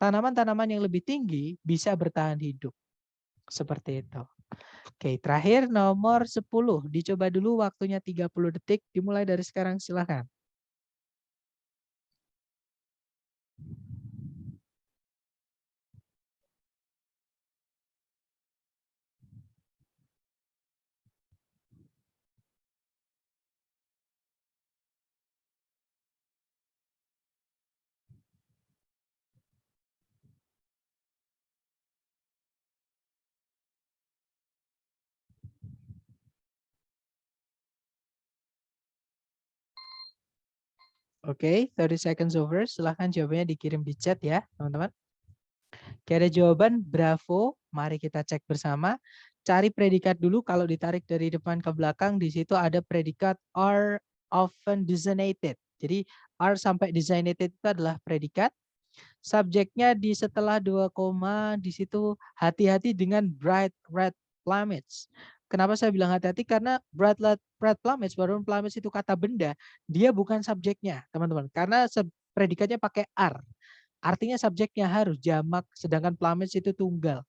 Tanaman-tanaman yang lebih tinggi bisa bertahan hidup. Seperti itu. Oke, terakhir nomor 10. Dicoba dulu waktunya 30 detik. Dimulai dari sekarang, silakan. Oke, 30 seconds over. Silahkan jawabannya dikirim di chat ya, teman-teman. Oke, ada jawaban Bravo. Mari kita cek bersama. Cari predikat dulu. Kalau ditarik dari depan ke belakang, di situ ada predikat are often designated. Jadi are sampai designated itu adalah predikat. Subjeknya di setelah 2 koma di situ hati-hati dengan bright red plumages. Kenapa saya bilang hati-hati? Karena red plumages, baru plumages itu kata benda, dia bukan subjeknya, teman-teman. Karena predikatnya pakai are. Artinya subjeknya harus jamak, sedangkan plumages itu tunggal.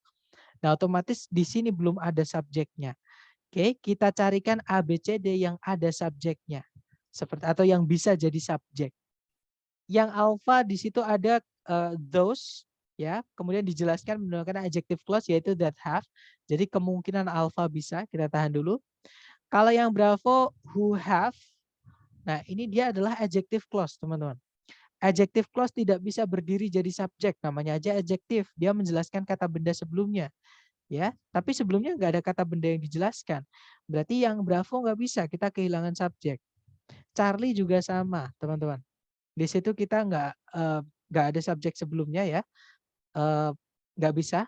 Nah, otomatis di sini belum ada subjeknya. Oke, kita carikan A, B, C, D yang ada subjeknya. Seperti atau yang bisa jadi subjek. Yang alpha di situ ada those, ya, kemudian dijelaskan menggunakan adjective clause yaitu that have. Jadi kemungkinan alpha bisa, kita tahan dulu. Kalau yang bravo who have, nah ini dia adalah adjective clause, teman-teman. Adjective clause tidak bisa berdiri jadi subjek, namanya aja adjective. Dia menjelaskan kata benda sebelumnya, ya. Tapi sebelumnya nggak ada kata benda yang dijelaskan. Berarti yang bravo nggak bisa, kita kehilangan subjek. Charlie juga sama, teman-teman. Di situ kita nggak ada subjek sebelumnya ya, nggak bisa.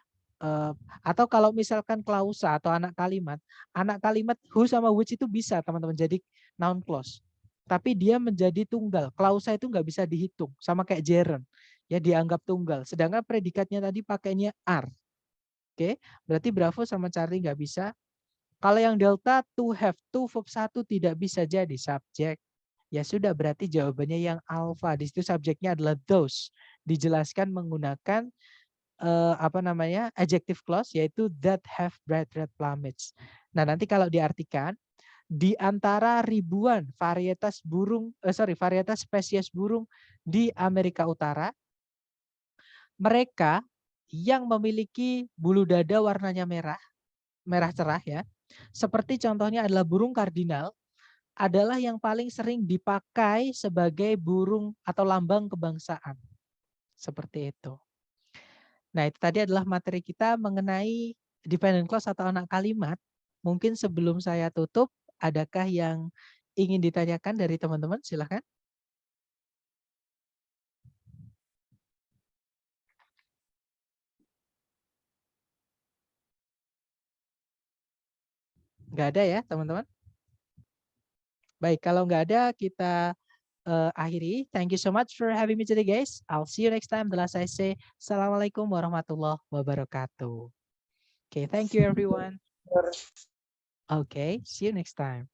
Atau kalau misalkan klausa atau anak kalimat who sama which itu bisa teman-teman jadi noun clause. Tapi dia menjadi tunggal. Klausa itu nggak bisa dihitung, sama kayak gerund. Ya dianggap tunggal. Sedangkan predikatnya tadi pakainya are. Oke, berarti Bravo sama Charlie nggak bisa. Kalau yang delta to have, to verb 1 tidak bisa jadi subjek. Ya sudah, berarti jawabannya yang alpha. Di situ subjeknya adalah those. Dijelaskan menggunakan adjective clause yaitu that have bright red plumage. Nah, nanti kalau diartikan di antara ribuan varietas varietas spesies burung di Amerika Utara, mereka yang memiliki bulu dada warnanya merah cerah ya. Seperti contohnya adalah burung kardinal, adalah yang paling sering dipakai sebagai burung atau lambang kebangsaan. Seperti itu. Nah, itu tadi adalah materi kita mengenai dependent clause atau anak kalimat. Mungkin sebelum saya tutup, adakah yang ingin ditanyakan dari teman-teman? Silahkan. Nggak ada ya, teman-teman? Baik, kalau nggak ada, kita akhiri. Thank you so much for having me today, guys. I'll see you next time. The last I say, Assalamualaikum warahmatullahi wabarakatuh. Okay, thank you, everyone. Okay, see you next time.